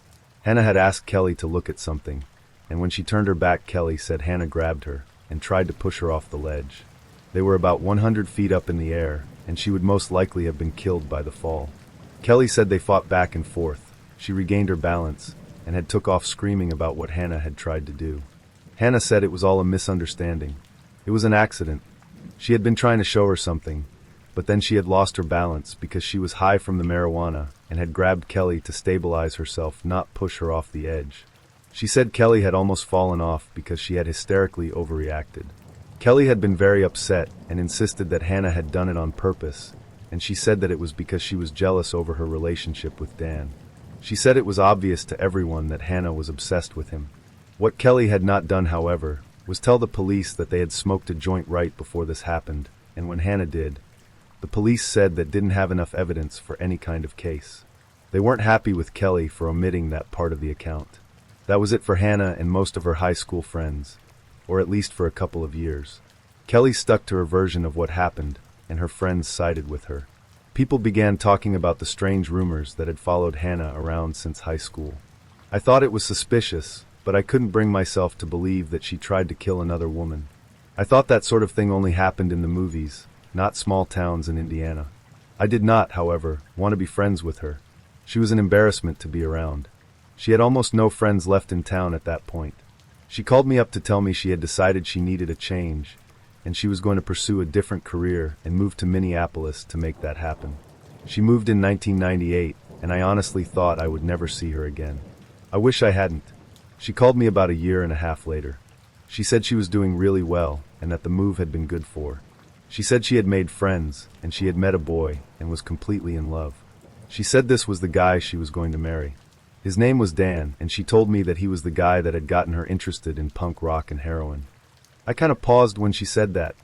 Hannah had asked Kelly to look at something, and when she turned her back, Kelly said Hannah grabbed her and tried to push her off the ledge. They were about 100 feet up in the air, and she would most likely have been killed by the fall. Kelly said they fought back and forth. She regained her balance and had took off screaming about what Hannah had tried to do. Hannah said it was all a misunderstanding. It was an accident. She had been trying to show her something, but then she had lost her balance because she was high from the marijuana and had grabbed Kelly to stabilize herself, not push her off the edge. She said Kelly had almost fallen off because she had hysterically overreacted. Kelly had been very upset and insisted that Hannah had done it on purpose, and she said that it was because she was jealous over her relationship with Dan. She said it was obvious to everyone that Hannah was obsessed with him. What Kelly had not done, however, was tell the police that they had smoked a joint right before this happened, and when Hannah did, the police said that didn't have enough evidence for any kind of case. They weren't happy with Kelly for omitting that part of the account. That was it for Hannah and most of her high school friends, or at least for a couple of years. Kelly stuck to her version of what happened, and her friends sided with her. People began talking about the strange rumors that had followed Hannah around since high school. I thought it was suspicious, but I couldn't bring myself to believe that she tried to kill another woman. I thought that sort of thing only happened in the movies, not small towns in Indiana. I did not, however, want to be friends with her. She was an embarrassment to be around. She had almost no friends left in town at that point. She called me up to tell me she had decided she needed a change, and she was going to pursue a different career and move to Minneapolis to make that happen. She moved in 1998, and I honestly thought I would never see her again. I wish I hadn't. She called me about a year and a half later. She said she was doing really well and that the move had been good for her. She said she had made friends and she had met a boy and was completely in love. She said this was the guy she was going to marry. His name was Dan, and she told me that he was the guy that had gotten her interested in punk rock and heroin. I kind of paused when she said that.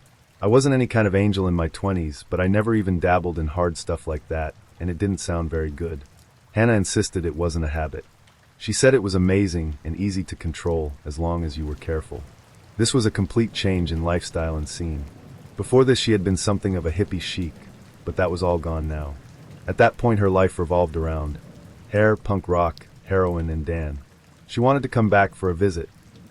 I wasn't any kind of angel in my 20s, but I never even dabbled in hard stuff like that, and it didn't sound very good. Hannah insisted it wasn't a habit. She said it was amazing and easy to control as long as you were careful. This was a complete change in lifestyle and scene. Before this she had been something of a hippie chic, but that was all gone now. At that point her life revolved around hair, punk rock, heroin, and Dan. She wanted to come back for a visit.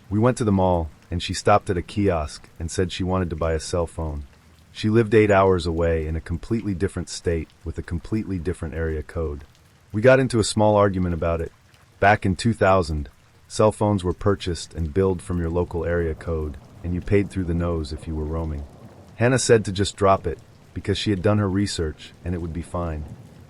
We went to the mall, and she stopped at a kiosk and said she wanted to buy a cell phone. She lived 8 hours away in a completely different state with a completely different area code. We got into a small argument about it. Back in 2000, cell phones were purchased and billed from your local area code, and you paid through the nose if you were roaming. Hannah said to just drop it, because she had done her research and it would be fine.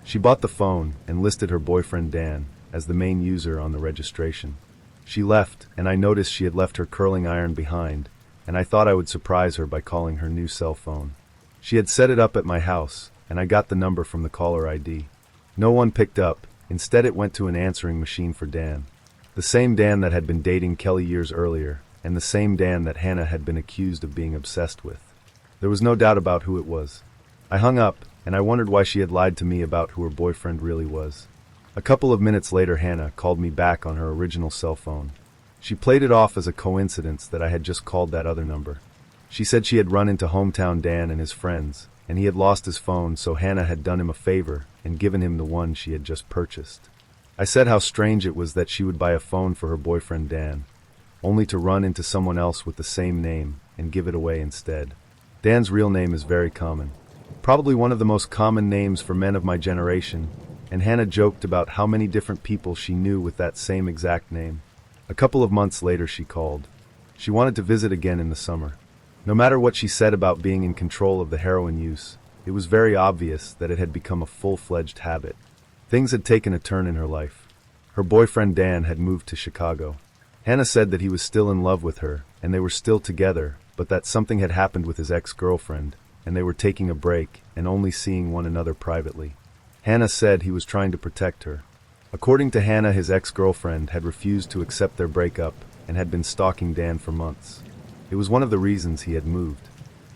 She bought the phone and listed her boyfriend Dan as the main user on the registration. She left, and I noticed she had left her curling iron behind, and I thought I would surprise her by calling her new cell phone. She had set it up at my house, and I got the number from the caller ID. No one picked up. Instead it went to an answering machine for Dan. The same Dan that had been dating Kelly years earlier, and the same Dan that Hannah had been accused of being obsessed with. There was no doubt about who it was. I hung up, and I wondered why she had lied to me about who her boyfriend really was. A couple of minutes later Hannah called me back on her original cell phone. She played it off as a coincidence that I had just called that other number. She said she had run into hometown Dan and his friends, and he had lost his phone, so Hannah had done him a favor and given him the one she had just purchased. I said how strange it was that she would buy a phone for her boyfriend Dan, only to run into someone else with the same name and give it away instead. Dan's real name is very common. Probably one of the most common names for men of my generation, and Hannah joked about how many different people she knew with that same exact name. A couple of months later she called. She wanted to visit again in the summer. No matter what she said about being in control of the heroin use, it was very obvious that it had become a full-fledged habit. Things had taken a turn in her life. Her boyfriend Dan had moved to Chicago. Hannah said that he was still in love with her, and they were still together, but that something had happened with his ex-girlfriend, and they were taking a break and only seeing one another privately. Hannah said he was trying to protect her. According to Hannah, his ex-girlfriend had refused to accept their breakup and had been stalking Dan for months. It was one of the reasons he had moved.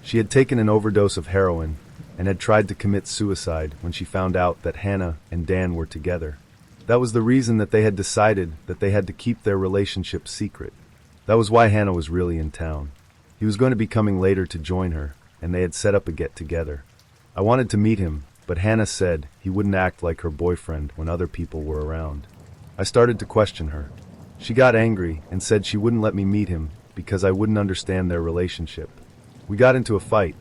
She had taken an overdose of heroin and had tried to commit suicide when she found out that Hannah and Dan were together. That was the reason that they had decided that they had to keep their relationship secret. That was why Hannah was really in town. He was going to be coming later to join her, and they had set up a get-together. I wanted to meet him, but Hannah said he wouldn't act like her boyfriend when other people were around. I started to question her. She got angry and said she wouldn't let me meet him because I wouldn't understand their relationship. We got into a fight.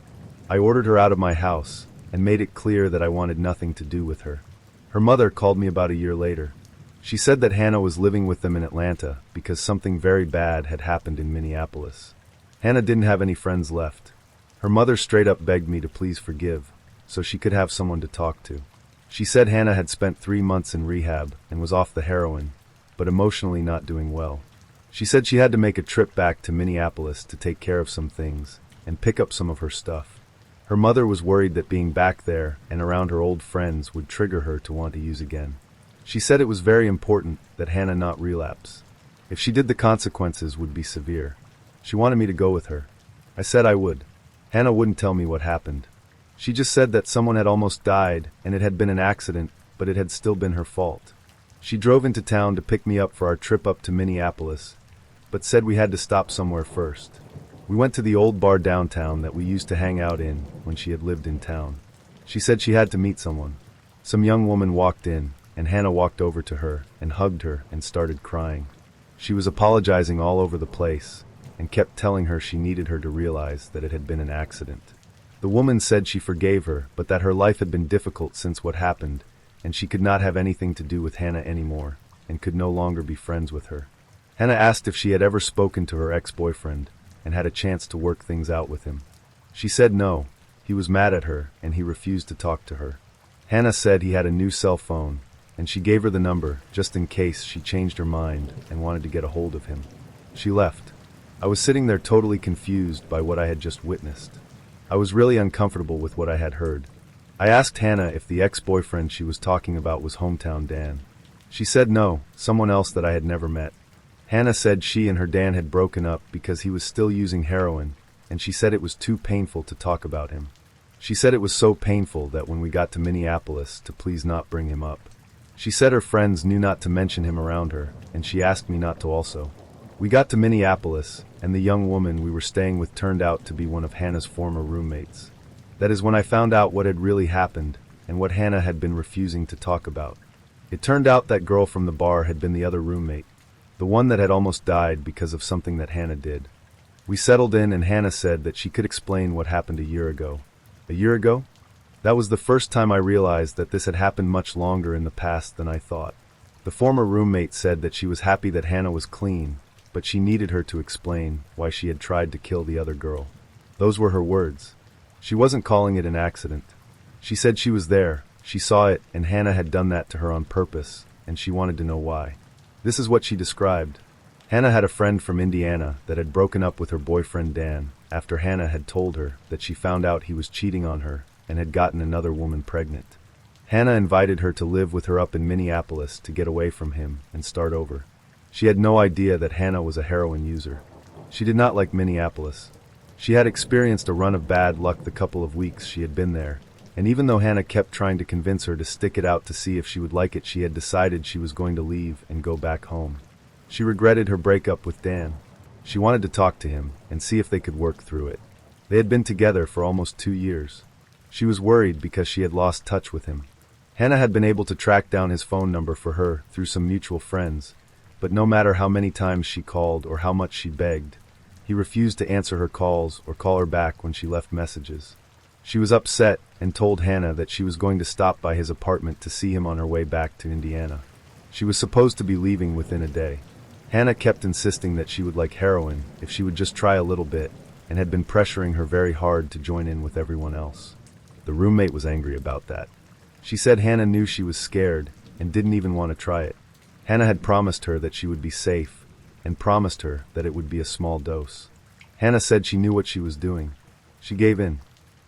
I ordered her out of my house and made it clear that I wanted nothing to do with her. Her mother called me about a year later. She said that Hannah was living with them in Atlanta because something very bad had happened in Minneapolis. Hannah didn't have any friends left. Her mother straight up begged me to please forgive, so she could have someone to talk to. She said Hannah had spent 3 months in rehab and was off the heroin, but emotionally not doing well. She said she had to make a trip back to Minneapolis to take care of some things and pick up some of her stuff. Her mother was worried that being back there and around her old friends would trigger her to want to use again. She said it was very important that Hannah not relapse. If she did, the consequences would be severe. She wanted me to go with her. I said I would. Hannah wouldn't tell me what happened. She just said that someone had almost died and it had been an accident, but it had still been her fault. She drove into town to pick me up for our trip up to Minneapolis, but said we had to stop somewhere first. We went to the old bar downtown that we used to hang out in when she had lived in town. She said she had to meet someone. Some young woman walked in, and Hannah walked over to her and hugged her and started crying. She was apologizing all over the place and kept telling her she needed her to realize that it had been an accident. The woman said she forgave her, but that her life had been difficult since what happened, and she could not have anything to do with Hannah anymore and could no longer be friends with her. Hannah asked if she had ever spoken to her ex-boyfriend and had a chance to work things out with him. She said no, he was mad at her and he refused to talk to her. Hannah said he had a new cell phone, and she gave her the number just in case she changed her mind and wanted to get a hold of him. She left. I was sitting there totally confused by what I had just witnessed. I was really uncomfortable with what I had heard. I asked Hannah if the ex-boyfriend she was talking about was hometown Dan. She said no, someone else that I had never met. Hannah said she and her Dan had broken up because he was still using heroin, and she said it was too painful to talk about him. She said it was so painful that when we got to Minneapolis to please not bring him up. She said her friends knew not to mention him around her, and she asked me not to also. We got to Minneapolis, and the young woman we were staying with turned out to be one of Hannah's former roommates. That is when I found out what had really happened and what Hannah had been refusing to talk about. It turned out that girl from the bar had been the other roommate, the one that had almost died because of something that Hannah did. We settled in and Hannah said that she could explain what happened a year ago. A year ago? That was the first time I realized that this had happened much longer in the past than I thought. The former roommate said that she was happy that Hannah was clean, but she needed her to explain why she had tried to kill the other girl. Those were her words. She wasn't calling it an accident. She said she was there, she saw it, and Hannah had done that to her on purpose, and she wanted to know why. This is what she described. Hannah had a friend from Indiana that had broken up with her boyfriend Dan after Hannah had told her that she found out he was cheating on her and had gotten another woman pregnant. Hannah invited her to live with her up in Minneapolis to get away from him and start over. She had no idea that Hannah was a heroin user. She did not like Minneapolis. She had experienced a run of bad luck the couple of weeks she had been there, and even though Hannah kept trying to convince her to stick it out to see if she would like it, she had decided she was going to leave and go back home. She regretted her breakup with Dan. She wanted to talk to him and see if they could work through it. They had been together for almost 2 years. She was worried because she had lost touch with him. Hannah had been able to track down his phone number for her through some mutual friends, but no matter how many times she called or how much she begged, he refused to answer her calls or call her back when she left messages. She was upset and told Hannah that she was going to stop by his apartment to see him on her way back to Indiana. She was supposed to be leaving within a day. Hannah kept insisting that she would like heroin if she would just try a little bit, and had been pressuring her very hard to join in with everyone else. The roommate was angry about that. She said Hannah knew she was scared and didn't even want to try it. Hannah had promised her that she would be safe and promised her that it would be a small dose. Hannah said she knew what she was doing. She gave in.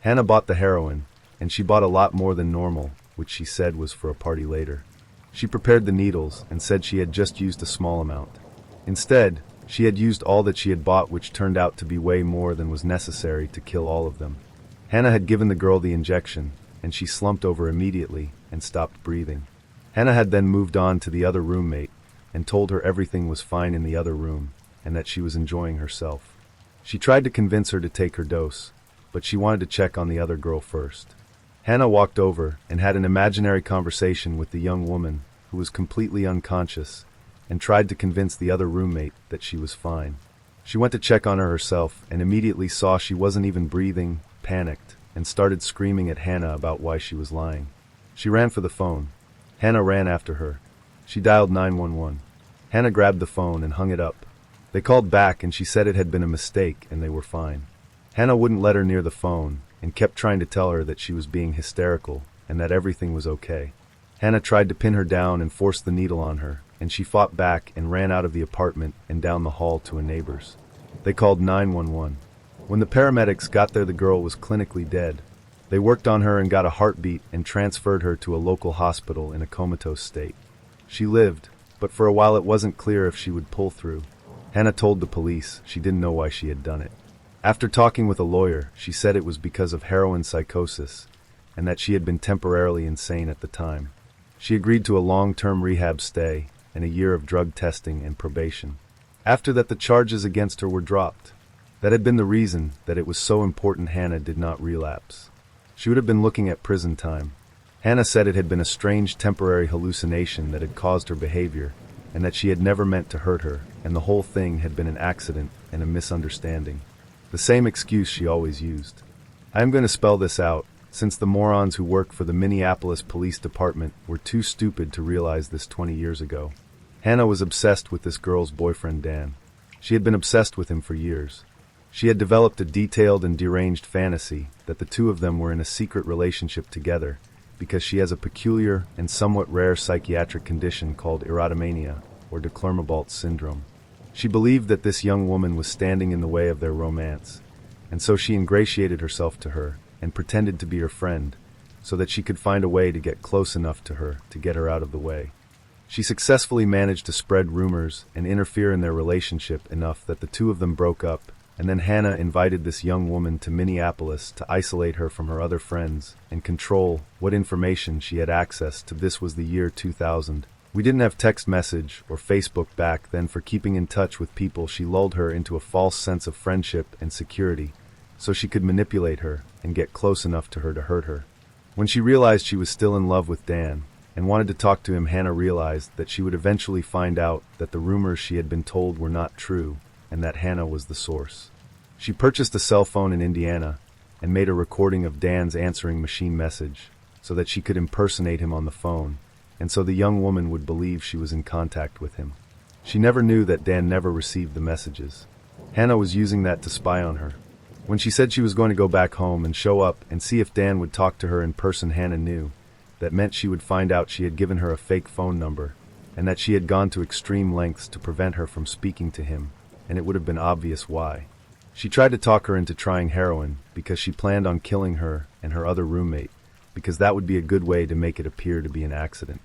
Hannah bought the heroin, and she bought a lot more than normal, which she said was for a party later. She prepared the needles and said she had just used a small amount. Instead, she had used all that she had bought, which turned out to be way more than was necessary to kill all of them. Hannah had given the girl the injection, and she slumped over immediately and stopped breathing. Hannah had then moved on to the other roommate and told her everything was fine in the other room and that she was enjoying herself. She tried to convince her to take her dose, but she wanted to check on the other girl first. Hannah walked over and had an imaginary conversation with the young woman, who was completely unconscious, and tried to convince the other roommate that she was fine. She went to check on her herself and immediately saw she wasn't even breathing, panicked, and started screaming at Hannah about why she was lying. She ran for the phone. Hannah ran after her. She dialed 911. Hannah grabbed the phone and hung it up. They called back and she said it had been a mistake and they were fine. Hannah wouldn't let her near the phone and kept trying to tell her that she was being hysterical and that everything was okay. Hannah tried to pin her down and force the needle on her, and she fought back and ran out of the apartment and down the hall to a neighbor's. They called 911. When the paramedics got there, the girl was clinically dead. They worked on her and got a heartbeat and transferred her to a local hospital in a comatose state. She lived, but for a while it wasn't clear if she would pull through. Hannah told the police she didn't know why she had done it. After talking with a lawyer, she said it was because of heroin psychosis and that she had been temporarily insane at the time. She agreed to a long-term rehab stay and a year of drug testing and probation. After that, the charges against her were dropped. That had been the reason that it was so important Hannah did not relapse. She would have been looking at prison time. Hannah said it had been a strange temporary hallucination that had caused her behavior, and that she had never meant to hurt her, and the whole thing had been an accident and a misunderstanding. The same excuse she always used. I am going to spell this out, since the morons who work for the Minneapolis Police Department were too stupid to realize this 20 years ago. Hannah was obsessed with this girl's boyfriend Dan. She had been obsessed with him for years. She had developed a detailed and deranged fantasy that the two of them were in a secret relationship together because she has a peculiar and somewhat rare psychiatric condition called erotomania, or de Clermont syndrome. She believed that this young woman was standing in the way of their romance, and so she ingratiated herself to her and pretended to be her friend so that she could find a way to get close enough to her to get her out of the way. She successfully managed to spread rumors and interfere in their relationship enough that the two of them broke up, and then Hannah invited this young woman to Minneapolis to isolate her from her other friends and control what information she had access to. This was the year 2000. We didn't have text message or Facebook back then for keeping in touch with people. She lulled her into a false sense of friendship and security so she could manipulate her and get close enough to her to hurt her. When she realized she was still in love with Dan and wanted to talk to him, Hannah realized that she would eventually find out that the rumors she had been told were not true and that Hannah was the source. She purchased a cell phone in Indiana and made a recording of Dan's answering machine message so that she could impersonate him on the phone, and so the young woman would believe she was in contact with him. She never knew that Dan never received the messages. Hannah was using that to spy on her. When she said she was going to go back home and show up and see if Dan would talk to her in person, Hannah knew that meant she would find out she had given her a fake phone number and that she had gone to extreme lengths to prevent her from speaking to him, and it would have been obvious why. She tried to talk her into trying heroin because she planned on killing her and her other roommate, because that would be a good way to make it appear to be an accident.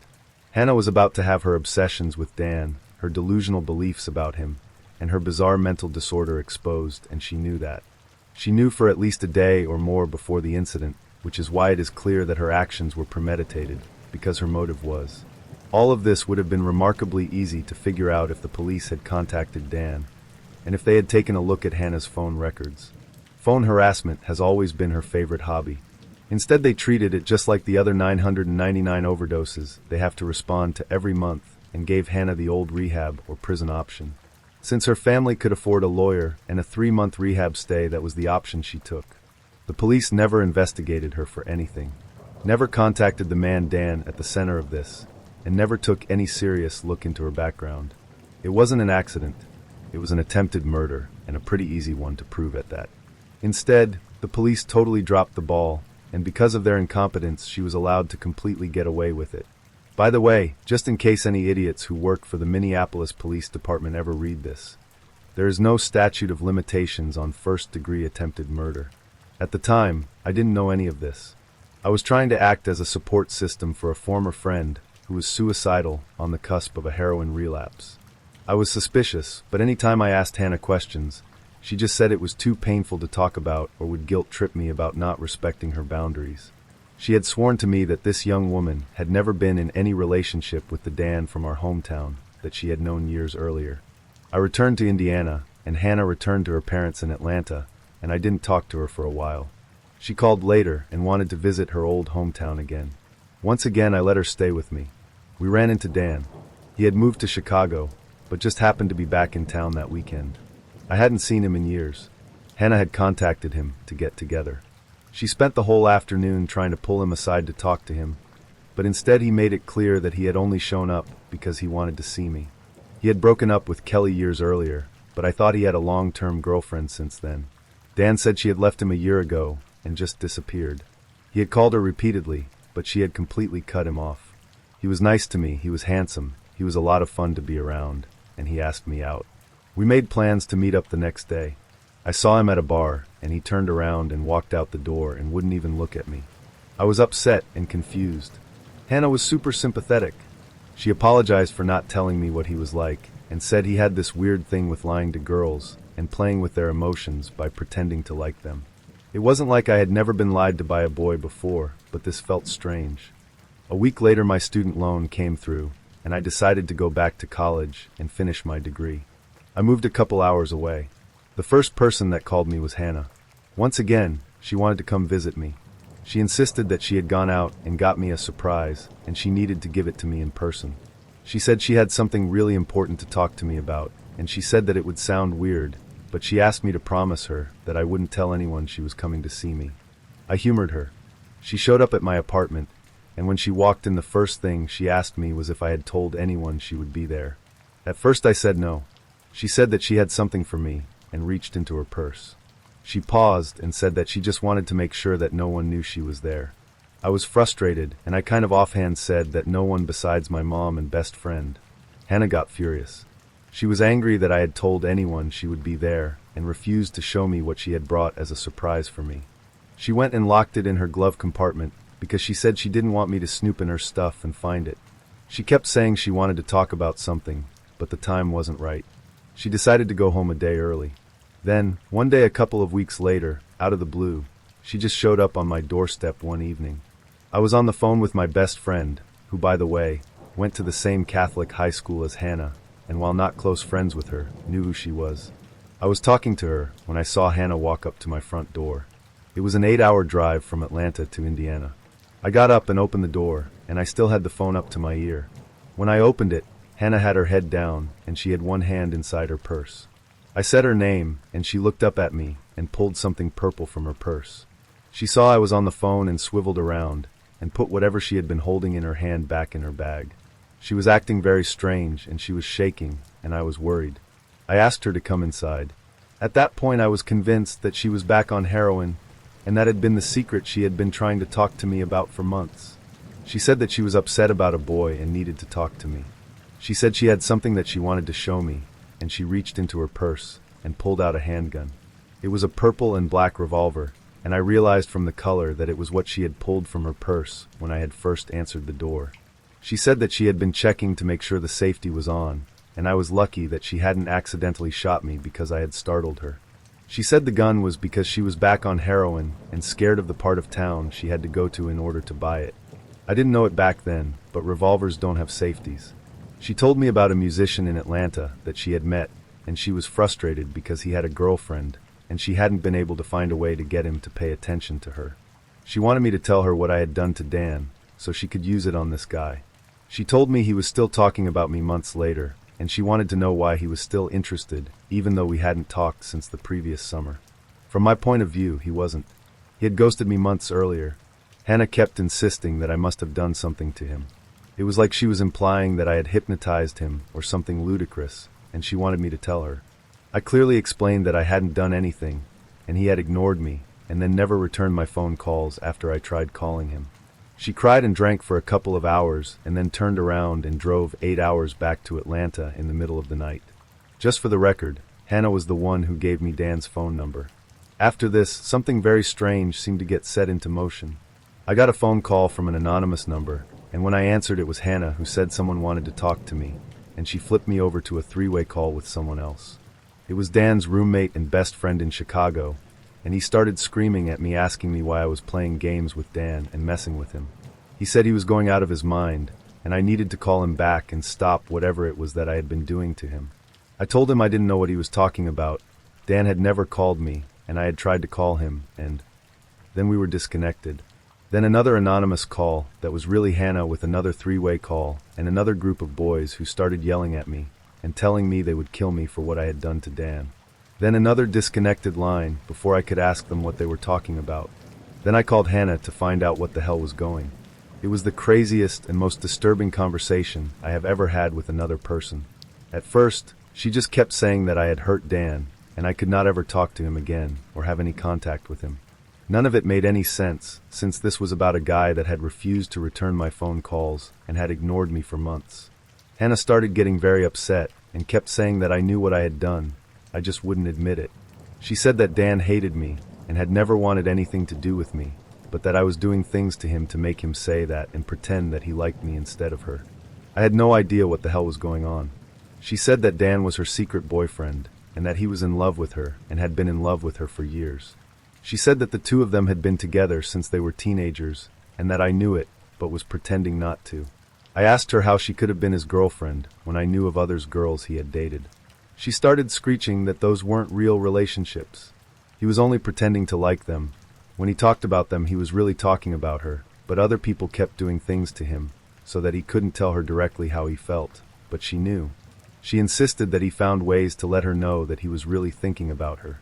Hannah was about to have her obsessions with Dan, her delusional beliefs about him, and her bizarre mental disorder exposed, and she knew that. She knew for at least a day or more before the incident, which is why it is clear that her actions were premeditated, because her motive was. All of this would have been remarkably easy to figure out if the police had contacted Dan, and if they had taken a look at Hannah's phone records. Phone harassment has always been her favorite hobby. Instead, they treated it just like the other 999 overdoses they have to respond to every month, and gave Hannah the old rehab or prison option. Since her family could afford a lawyer and a 3-month rehab stay, that was the option she took. The police never investigated her for anything, never contacted the man Dan at the center of this, and never took any serious look into her background. It wasn't an accident. It was an attempted murder, and a pretty easy one to prove at that. Instead, the police totally dropped the ball, and because of their incompetence, she was allowed to completely get away with it. By the way, just in case any idiots who work for the Minneapolis Police Department ever read this, there is no statute of limitations on first-degree attempted murder. At the time, I didn't know any of this. I was trying to act as a support system for a former friend who was suicidal on the cusp of a heroin relapse. I was suspicious, but any time I asked Hannah questions, she just said it was too painful to talk about or would guilt-trip me about not respecting her boundaries. She had sworn to me that this young woman had never been in any relationship with the Dan from our hometown that she had known years earlier. I returned to Indiana, and Hannah returned to her parents in Atlanta, and I didn't talk to her for a while. She called later and wanted to visit her old hometown again. Once again, I let her stay with me. We ran into Dan. He had moved to Chicago, but just happened to be back in town that weekend. I hadn't seen him in years. Hannah had contacted him to get together. She spent the whole afternoon trying to pull him aside to talk to him, but instead he made it clear that he had only shown up because he wanted to see me. He had broken up with Kelly years earlier, but I thought he had a long-term girlfriend since then. Dan said she had left him a year ago and just disappeared. He had called her repeatedly, but she had completely cut him off. He was nice to me, he was handsome, he was a lot of fun to be around, and he asked me out. We made plans to meet up the next day. I saw him at a bar, and he turned around and walked out the door and wouldn't even look at me. I was upset and confused. Hannah was super sympathetic. She apologized for not telling me what he was like, and said he had this weird thing with lying to girls and playing with their emotions by pretending to like them. It wasn't like I had never been lied to by a boy before, but this felt strange. A week later, my student loan came through, and I decided to go back to college and finish my degree. I moved a couple hours away. The first person that called me was Hannah. Once again, she wanted to come visit me. She insisted that she had gone out and got me a surprise, and she needed to give it to me in person. She said she had something really important to talk to me about, and she said that it would sound weird, but she asked me to promise her that I wouldn't tell anyone she was coming to see me. I humored her. She showed up at my apartment, and when she walked in, the first thing she asked me was if I had told anyone she would be there. At first I said no. She said that she had something for me, and reached into her purse. She paused and said that she just wanted to make sure that no one knew she was there. I was frustrated, and I kind of offhand said that no one besides my mom and best friend. Hannah got furious. She was angry that I had told anyone she would be there, and refused to show me what she had brought as a surprise for me. She went and locked it in her glove compartment, because she said she didn't want me to snoop in her stuff and find it. She kept saying she wanted to talk about something, but the time wasn't right. She decided to go home a day early. Then, one day a couple of weeks later, out of the blue, she just showed up on my doorstep one evening. I was on the phone with my best friend, who, by the way, went to the same Catholic high school as Hannah, and while not close friends with her, knew who she was. I was talking to her when I saw Hannah walk up to my front door. It was an 8-hour drive from Atlanta to Indiana. I got up and opened the door, and I still had the phone up to my ear. When I opened it, Hannah had her head down, and she had one hand inside her purse. I said her name, and she looked up at me and pulled something purple from her purse. She saw I was on the phone and swiveled around, and put whatever she had been holding in her hand back in her bag. She was acting very strange, and she was shaking, and I was worried. I asked her to come inside. At that point I was convinced that she was back on heroin, and that had been the secret she had been trying to talk to me about for months. She said that she was upset about a boy and needed to talk to me. She said she had something that she wanted to show me, and she reached into her purse and pulled out a handgun. It was a purple and black revolver, and I realized from the color that it was what she had pulled from her purse when I had first answered the door. She said that she had been checking to make sure the safety was on, and I was lucky that she hadn't accidentally shot me because I had startled her. She said the gun was because she was back on heroin and scared of the part of town she had to go to in order to buy it. I didn't know it back then, but revolvers don't have safeties. She told me about a musician in Atlanta that she had met, and she was frustrated because he had a girlfriend, and she hadn't been able to find a way to get him to pay attention to her. She wanted me to tell her what I had done to Dan, so she could use it on this guy. She told me he was still talking about me months later, and she wanted to know why he was still interested, even though we hadn't talked since the previous summer. From my point of view, he wasn't. He had ghosted me months earlier. Hannah kept insisting that I must have done something to him. It was like she was implying that I had hypnotized him or something ludicrous, and she wanted me to tell her. I clearly explained that I hadn't done anything, and he had ignored me, and then never returned my phone calls after I tried calling him. She cried and drank for a couple of hours, and then turned around and drove 8 hours back to Atlanta in the middle of the night. Just for the record, Hannah was the one who gave me Dan's phone number. After this, something very strange seemed to get set into motion. I got a phone call from an anonymous number, and when I answered it was Hannah, who said someone wanted to talk to me, and she flipped me over to a three-way call with someone else. It was Dan's roommate and best friend in Chicago, and he started screaming at me, asking me why I was playing games with Dan and messing with him. He said he was going out of his mind, and I needed to call him back and stop whatever it was that I had been doing to him. I told him I didn't know what he was talking about. Dan had never called me, and I had tried to call him, and then we were disconnected. Then another anonymous call that was really Hannah with another three-way call and another group of boys who started yelling at me and telling me they would kill me for what I had done to Dan. Then another disconnected line before I could ask them what they were talking about. Then I called Hannah to find out what the hell was going. It was the craziest and most disturbing conversation I have ever had with another person. At first, she just kept saying that I had hurt Dan and I could not ever talk to him again or have any contact with him. None of it made any sense, since this was about a guy that had refused to return my phone calls and had ignored me for months. Hannah started getting very upset and kept saying that I knew what I had done. I just wouldn't admit it. She said that Dan hated me and had never wanted anything to do with me, but that I was doing things to him to make him say that and pretend that he liked me instead of her. I had no idea what the hell was going on. She said that Dan was her secret boyfriend and that he was in love with her and had been in love with her for years. She said that the two of them had been together since they were teenagers and that I knew it, but was pretending not to. I asked her how she could have been his girlfriend when I knew of others girls he had dated. She started screeching that those weren't real relationships. He was only pretending to like them. When he talked about them, he was really talking about her, but other people kept doing things to him so that he couldn't tell her directly how he felt, but she knew. She insisted that he found ways to let her know that he was really thinking about her.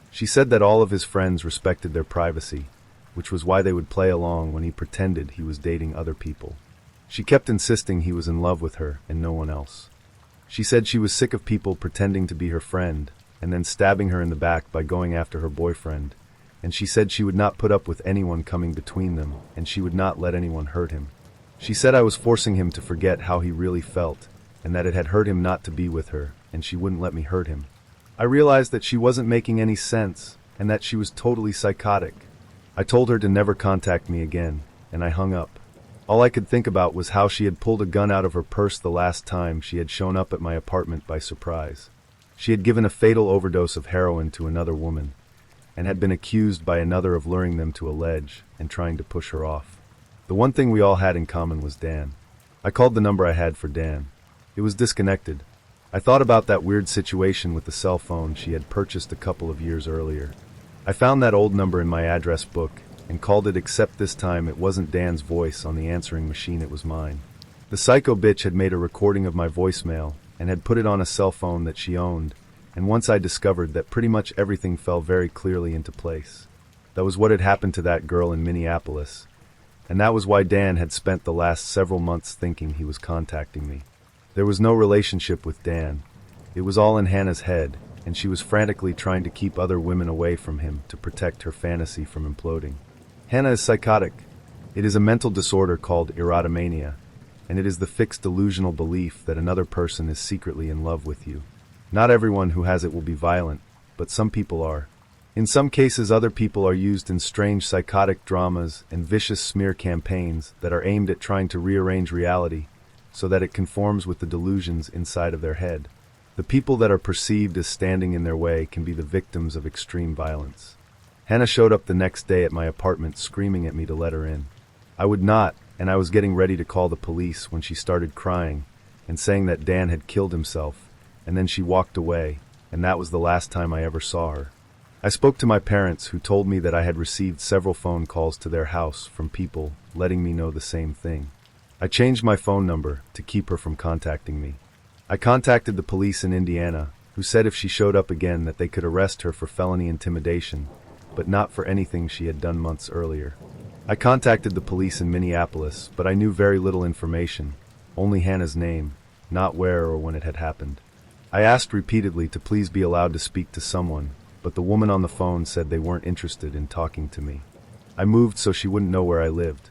She said that all of his friends respected their privacy, which was why they would play along when he pretended he was dating other people. She kept insisting he was in love with her and no one else. She said she was sick of people pretending to be her friend and then stabbing her in the back by going after her boyfriend, and she said she would not put up with anyone coming between them and she would not let anyone hurt him. She said I was forcing him to forget how he really felt and that it had hurt him not to be with her, and she wouldn't let me hurt him. I realized that she wasn't making any sense and that she was totally psychotic. I told her to never contact me again, and I hung up. All I could think about was how she had pulled a gun out of her purse the last time she had shown up at my apartment by surprise. She had given a fatal overdose of heroin to another woman, and had been accused by another of luring them to a ledge and trying to push her off. The one thing we all had in common was Dan. I called the number I had for Dan. It was disconnected. I thought about that weird situation with the cell phone she had purchased a couple of years earlier. I found that old number in my address book and called it, except this time it wasn't Dan's voice on the answering machine, it was mine. The psycho bitch had made a recording of my voicemail and had put it on a cell phone that she owned, and once I discovered that, pretty much everything fell very clearly into place. That was what had happened to that girl in Minneapolis, and that was why Dan had spent the last several months thinking he was contacting me. There was no relationship with Dan. It was all in Hannah's head, and she was frantically trying to keep other women away from him to protect her fantasy from imploding. Hannah is psychotic. It is a mental disorder called erotomania, and it is the fixed delusional belief that another person is secretly in love with you. Not everyone who has it will be violent, but some people are. In some cases, other people are used in strange psychotic dramas and vicious smear campaigns that are aimed at trying to rearrange reality so that it conforms with the delusions inside of their head. The people that are perceived as standing in their way can be the victims of extreme violence. Hannah showed up the next day at my apartment screaming at me to let her in. I would not, and I was getting ready to call the police when she started crying and saying that Dan had killed himself, and then she walked away, and that was the last time I ever saw her. I spoke to my parents, who told me that I had received several phone calls to their house from people letting me know the same thing. I changed my phone number to keep her from contacting me. I contacted the police in Indiana, who said if she showed up again that they could arrest her for felony intimidation, but not for anything she had done months earlier. I contacted the police in Minneapolis, but I knew very little information, only Hannah's name, not where or when it had happened. I asked repeatedly to please be allowed to speak to someone, but the woman on the phone said they weren't interested in talking to me. I moved so she wouldn't know where I lived.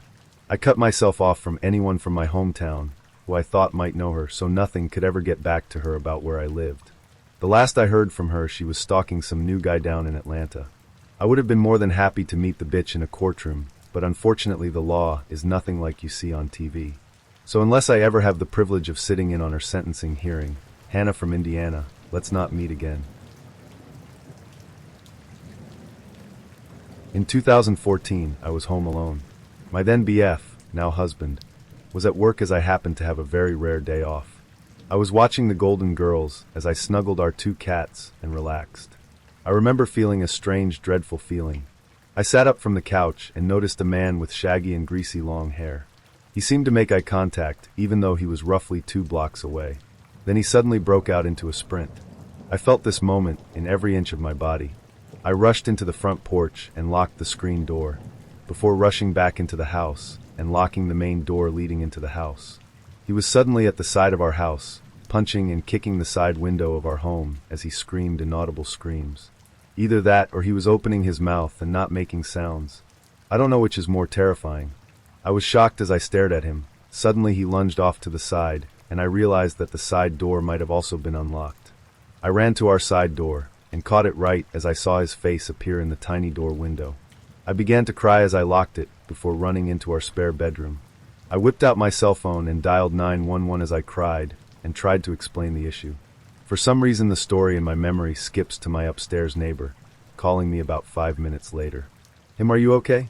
I cut myself off from anyone from my hometown who I thought might know her, so nothing could ever get back to her about where I lived. The last I heard from her, she was stalking some new guy down in Atlanta. I would have been more than happy to meet the bitch in a courtroom, but unfortunately the law is nothing like you see on TV. So unless I ever have the privilege of sitting in on her sentencing hearing, Hannah from Indiana, let's not meet again. In 2014, I was home alone. My then BF, now husband, was at work as I happened to have a very rare day off. I was watching The Golden Girls as I snuggled our 2 cats and relaxed. I remember feeling a strange, dreadful feeling. I sat up from the couch and noticed a man with shaggy and greasy long hair. He seemed to make eye contact, even though he was roughly 2 blocks away. Then he suddenly broke out into a sprint. I felt this moment in every inch of my body. I rushed into the front porch and locked the screen door, before rushing back into the house and locking the main door leading into the house. He was suddenly at the side of our house, punching and kicking the side window of our home as he screamed inaudible screams. Either that or he was opening his mouth and not making sounds. I don't know which is more terrifying. I was shocked as I stared at him. Suddenly he lunged off to the side, and I realized that the side door might have also been unlocked. I ran to our side door, and caught it right as I saw his face appear in the tiny door window. I began to cry as I locked it, before running into our spare bedroom. I whipped out my cell phone and dialed 911 as I cried, and tried to explain the issue. For some reason the story in my memory skips to my upstairs neighbor, calling me about 5 minutes later. "Him, are you okay?"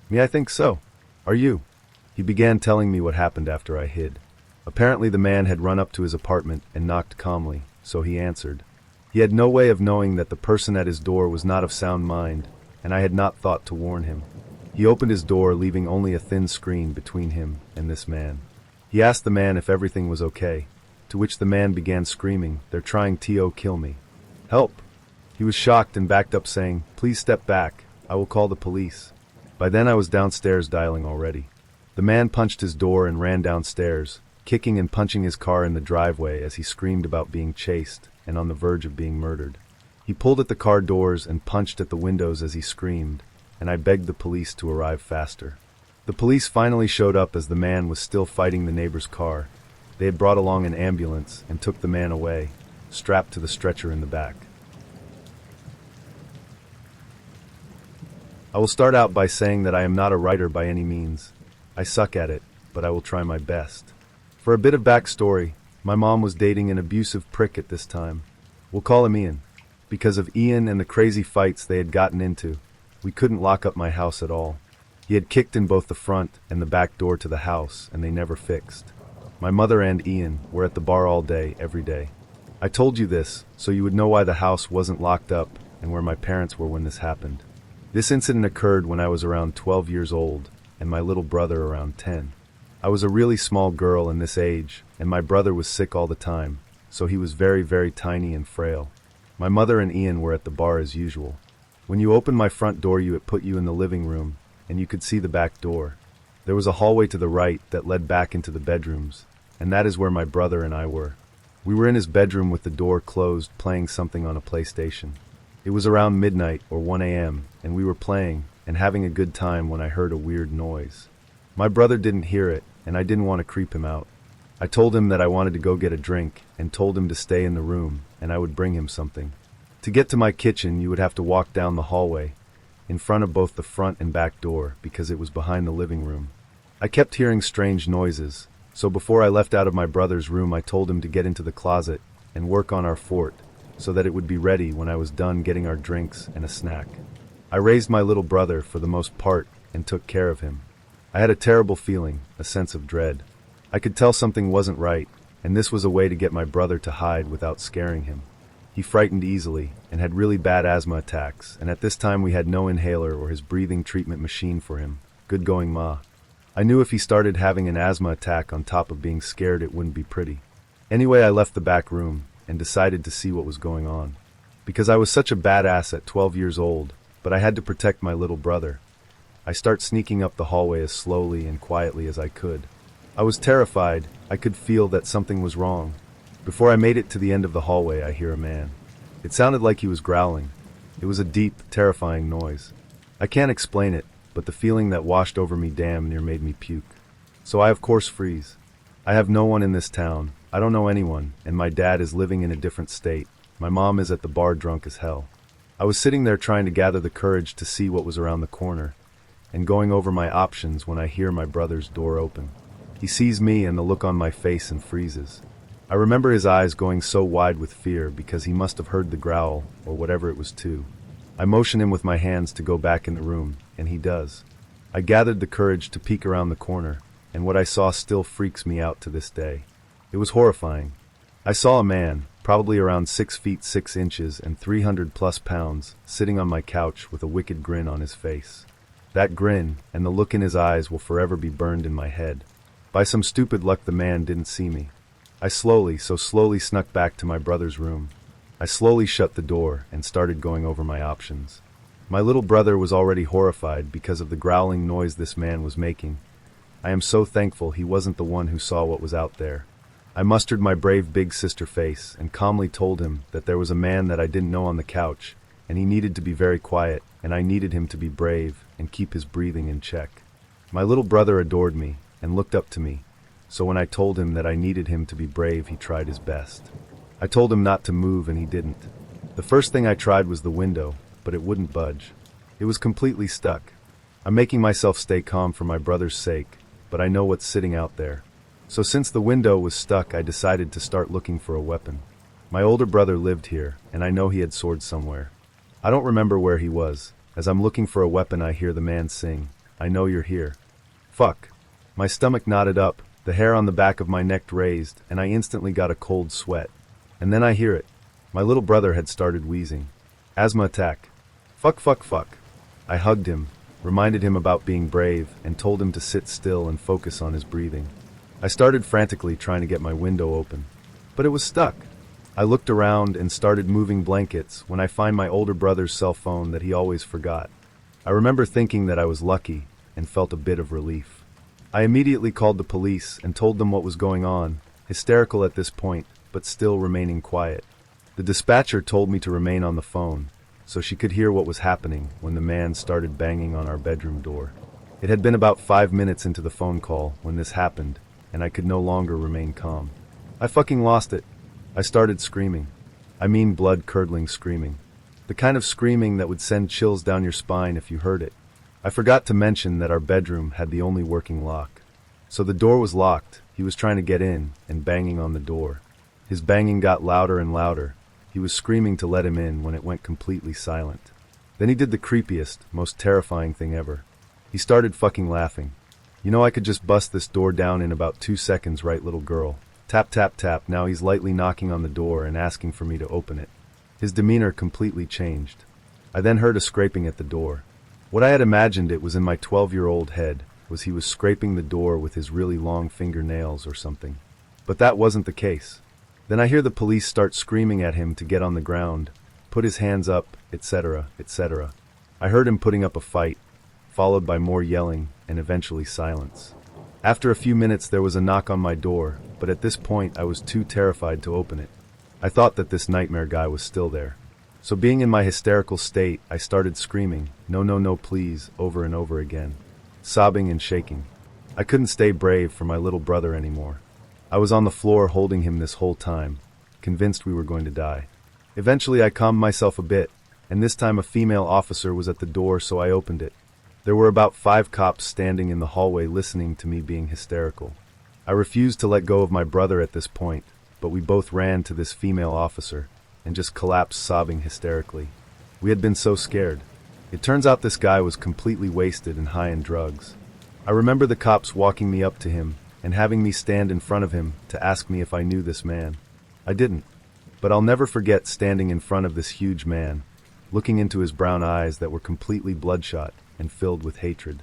"Me, I think so. Are you?" He began telling me what happened after I hid. Apparently the man had run up to his apartment and knocked calmly, so he answered. He had no way of knowing that the person at his door was not of sound mind, and I had not thought to warn him. He opened his door, leaving only a thin screen between him and this man. He asked the man if everything was okay, to which the man began screaming, "They're trying to kill me. Help!" He was shocked and backed up saying, "Please step back, I will call the police." By then I was downstairs dialing already. The man punched his door and ran downstairs, kicking and punching his car in the driveway as he screamed about being chased and on the verge of being murdered. He pulled at the car doors and punched at the windows as he screamed, and I begged the police to arrive faster. The police finally showed up as the man was still fighting the neighbor's car. They had brought along an ambulance and took the man away, strapped to the stretcher in the back. I will start out by saying that I am not a writer by any means. I suck at it, but I will try my best. For a bit of backstory, my mom was dating an abusive prick at this time. We'll call him Ian. Because of Ian and the crazy fights they had gotten into, we couldn't lock up my house at all. He had kicked in both the front and the back door to the house, and they never fixed. My mother and Ian were at the bar all day, every day. I told you this so you would know why the house wasn't locked up and where my parents were when this happened. This incident occurred when I was around 12 years old and my little brother around 10. I was a really small girl in this age, and my brother was sick all the time, so he was very, very tiny and frail. My mother and Ian were at the bar as usual. When you opened my front door, it put you in the living room, and you could see the back door. There was a hallway to the right that led back into the bedrooms, and that is where my brother and I were. We were in his bedroom with the door closed, playing something on a PlayStation. It was around midnight or 1 a.m., and we were playing and having a good time when I heard a weird noise. My brother didn't hear it, and I didn't want to creep him out. I told him that I wanted to go get a drink and told him to stay in the room and I would bring him something. To get to my kitchen, you would have to walk down the hallway in front of both the front and back door because it was behind the living room. I kept hearing strange noises, so before I left out of my brother's room, I told him to get into the closet and work on our fort so that it would be ready when I was done getting our drinks and a snack. I raised my little brother for the most part and took care of him. I had a terrible feeling, a sense of dread. I could tell something wasn't right, and this was a way to get my brother to hide without scaring him. He frightened easily and had really bad asthma attacks, and at this time we had no inhaler or his breathing treatment machine for him. Good going, Ma. I knew if he started having an asthma attack on top of being scared, it wouldn't be pretty. Anyway, I left the back room and decided to see what was going on. Because I was such a badass at 12 years old, but I had to protect my little brother. I start sneaking up the hallway as slowly and quietly as I could. I was terrified. I could feel that something was wrong. Before I made it to the end of the hallway, I hear a man. It sounded like he was growling. It was a deep, terrifying noise. I can't explain it, but the feeling that washed over me damn near made me puke. So I of course freeze. I have no one in this town. I don't know anyone, and my dad is living in a different state. My mom is at the bar drunk as hell. I was sitting there trying to gather the courage to see what was around the corner, and going over my options when I hear my brother's door open. He sees me and the look on my face and freezes. I remember his eyes going so wide with fear because he must have heard the growl, or whatever it was too. I motion him with my hands to go back in the room, and he does. I gathered the courage to peek around the corner, and what I saw still freaks me out to this day. It was horrifying. I saw a man, probably around 6 feet 6 inches and 300 plus pounds, sitting on my couch with a wicked grin on his face. That grin, and the look in his eyes will forever be burned in my head. By some stupid luck the man didn't see me. I slowly snuck back to my brother's room. I slowly shut the door and started going over my options. My little brother was already horrified because of the growling noise this man was making. I am so thankful he wasn't the one who saw what was out there. I mustered my brave big sister face and calmly told him that there was a man that I didn't know on the couch, and he needed to be very quiet, and I needed him to be brave and keep his breathing in check. My little brother adored me and looked up to me, so when I told him that I needed him to be brave, he tried his best. I told him not to move, and he didn't. The first thing I tried was the window, but it wouldn't budge. It was completely stuck. I'm making myself stay calm for my brother's sake, but I know what's sitting out there. So since the window was stuck, I decided to start looking for a weapon. My older brother lived here, and I know he had swords somewhere. I don't remember where he was. As I'm looking for a weapon, I hear the man sing, "I know you're here." Fuck. My stomach knotted up, the hair on the back of my neck raised, and I instantly got a cold sweat. And then I hear it. My little brother had started wheezing. Asthma attack. Fuck. I hugged him, reminded him about being brave, and told him to sit still and focus on his breathing. I started frantically trying to get my window open, but it was stuck. I looked around and started moving blankets when I find my older brother's cell phone that he always forgot. I remember thinking that I was lucky and felt a bit of relief. I immediately called the police and told them what was going on, hysterical at this point, but still remaining quiet. The dispatcher told me to remain on the phone, so she could hear what was happening when the man started banging on our bedroom door. It had been about 5 minutes into the phone call when this happened, and I could no longer remain calm. I fucking lost it. I started screaming. I mean blood-curdling screaming. The kind of screaming that would send chills down your spine if you heard it. I forgot to mention that our bedroom had the only working lock. So the door was locked, he was trying to get in, and banging on the door. His banging got louder and louder. He was screaming to let him in when it went completely silent. Then he did the creepiest, most terrifying thing ever. He started fucking laughing. "You know I could just bust this door down in about 2 seconds, right, little girl?" Tap, tap, tap. Now he's lightly knocking on the door and asking for me to open it. His demeanor completely changed. I then heard a scraping at the door. What I had imagined it was in my 12-year-old head was he was scraping the door with his really long fingernails or something. But that wasn't the case. Then I hear the police start screaming at him to get on the ground, put his hands up, etc., etc. I heard him putting up a fight, followed by more yelling and eventually silence. After a few minutes there was a knock on my door, but at this point I was too terrified to open it. I thought that this nightmare guy was still there. So being in my hysterical state, I started screaming, "No, no, no, please," over and over again, sobbing and shaking. I couldn't stay brave for my little brother anymore. I was on the floor holding him this whole time, convinced we were going to die. Eventually I calmed myself a bit, and this time a female officer was at the door, so I opened it. There were about 5 cops standing in the hallway listening to me being hysterical. I refused to let go of my brother at this point, but we both ran to this female officer and just collapsed sobbing hysterically. We had been so scared. It turns out this guy was completely wasted and high in drugs. I remember the cops walking me up to him and having me stand in front of him to ask me if I knew this man. I didn't, but I'll never forget standing in front of this huge man, looking into his brown eyes that were completely bloodshot and filled with hatred.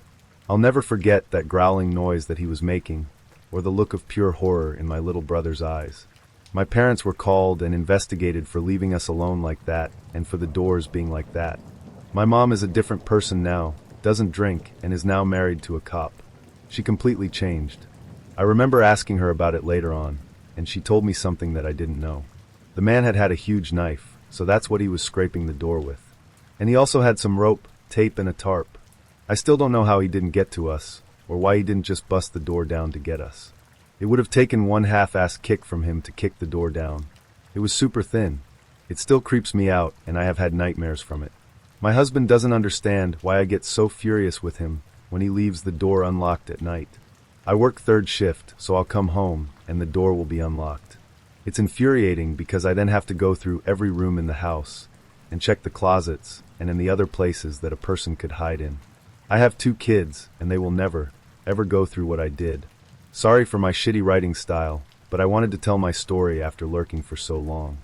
I'll never forget that growling noise that he was making, or the look of pure horror in my little brother's eyes. My parents were called and investigated for leaving us alone like that, and for the doors being like that. My mom is a different person now, doesn't drink, and is now married to a cop. She completely changed. I remember asking her about it later on, and she told me something that I didn't know. The man had had a huge knife, so that's what he was scraping the door with. And he also had some rope, tape, and a tarp. I still don't know how he didn't get to us, or why he didn't just bust the door down to get us. It would have taken one half-assed kick from him to kick the door down. It was super thin. It still creeps me out, and I have had nightmares from it. My husband doesn't understand why I get so furious with him when he leaves the door unlocked at night. I work third shift, so I'll come home, and the door will be unlocked. It's infuriating because I then have to go through every room in the house and check the closets and in the other places that a person could hide in. I have 2 kids, and they will never, ever go through what I did. Sorry for my shitty writing style, but I wanted to tell my story after lurking for so long.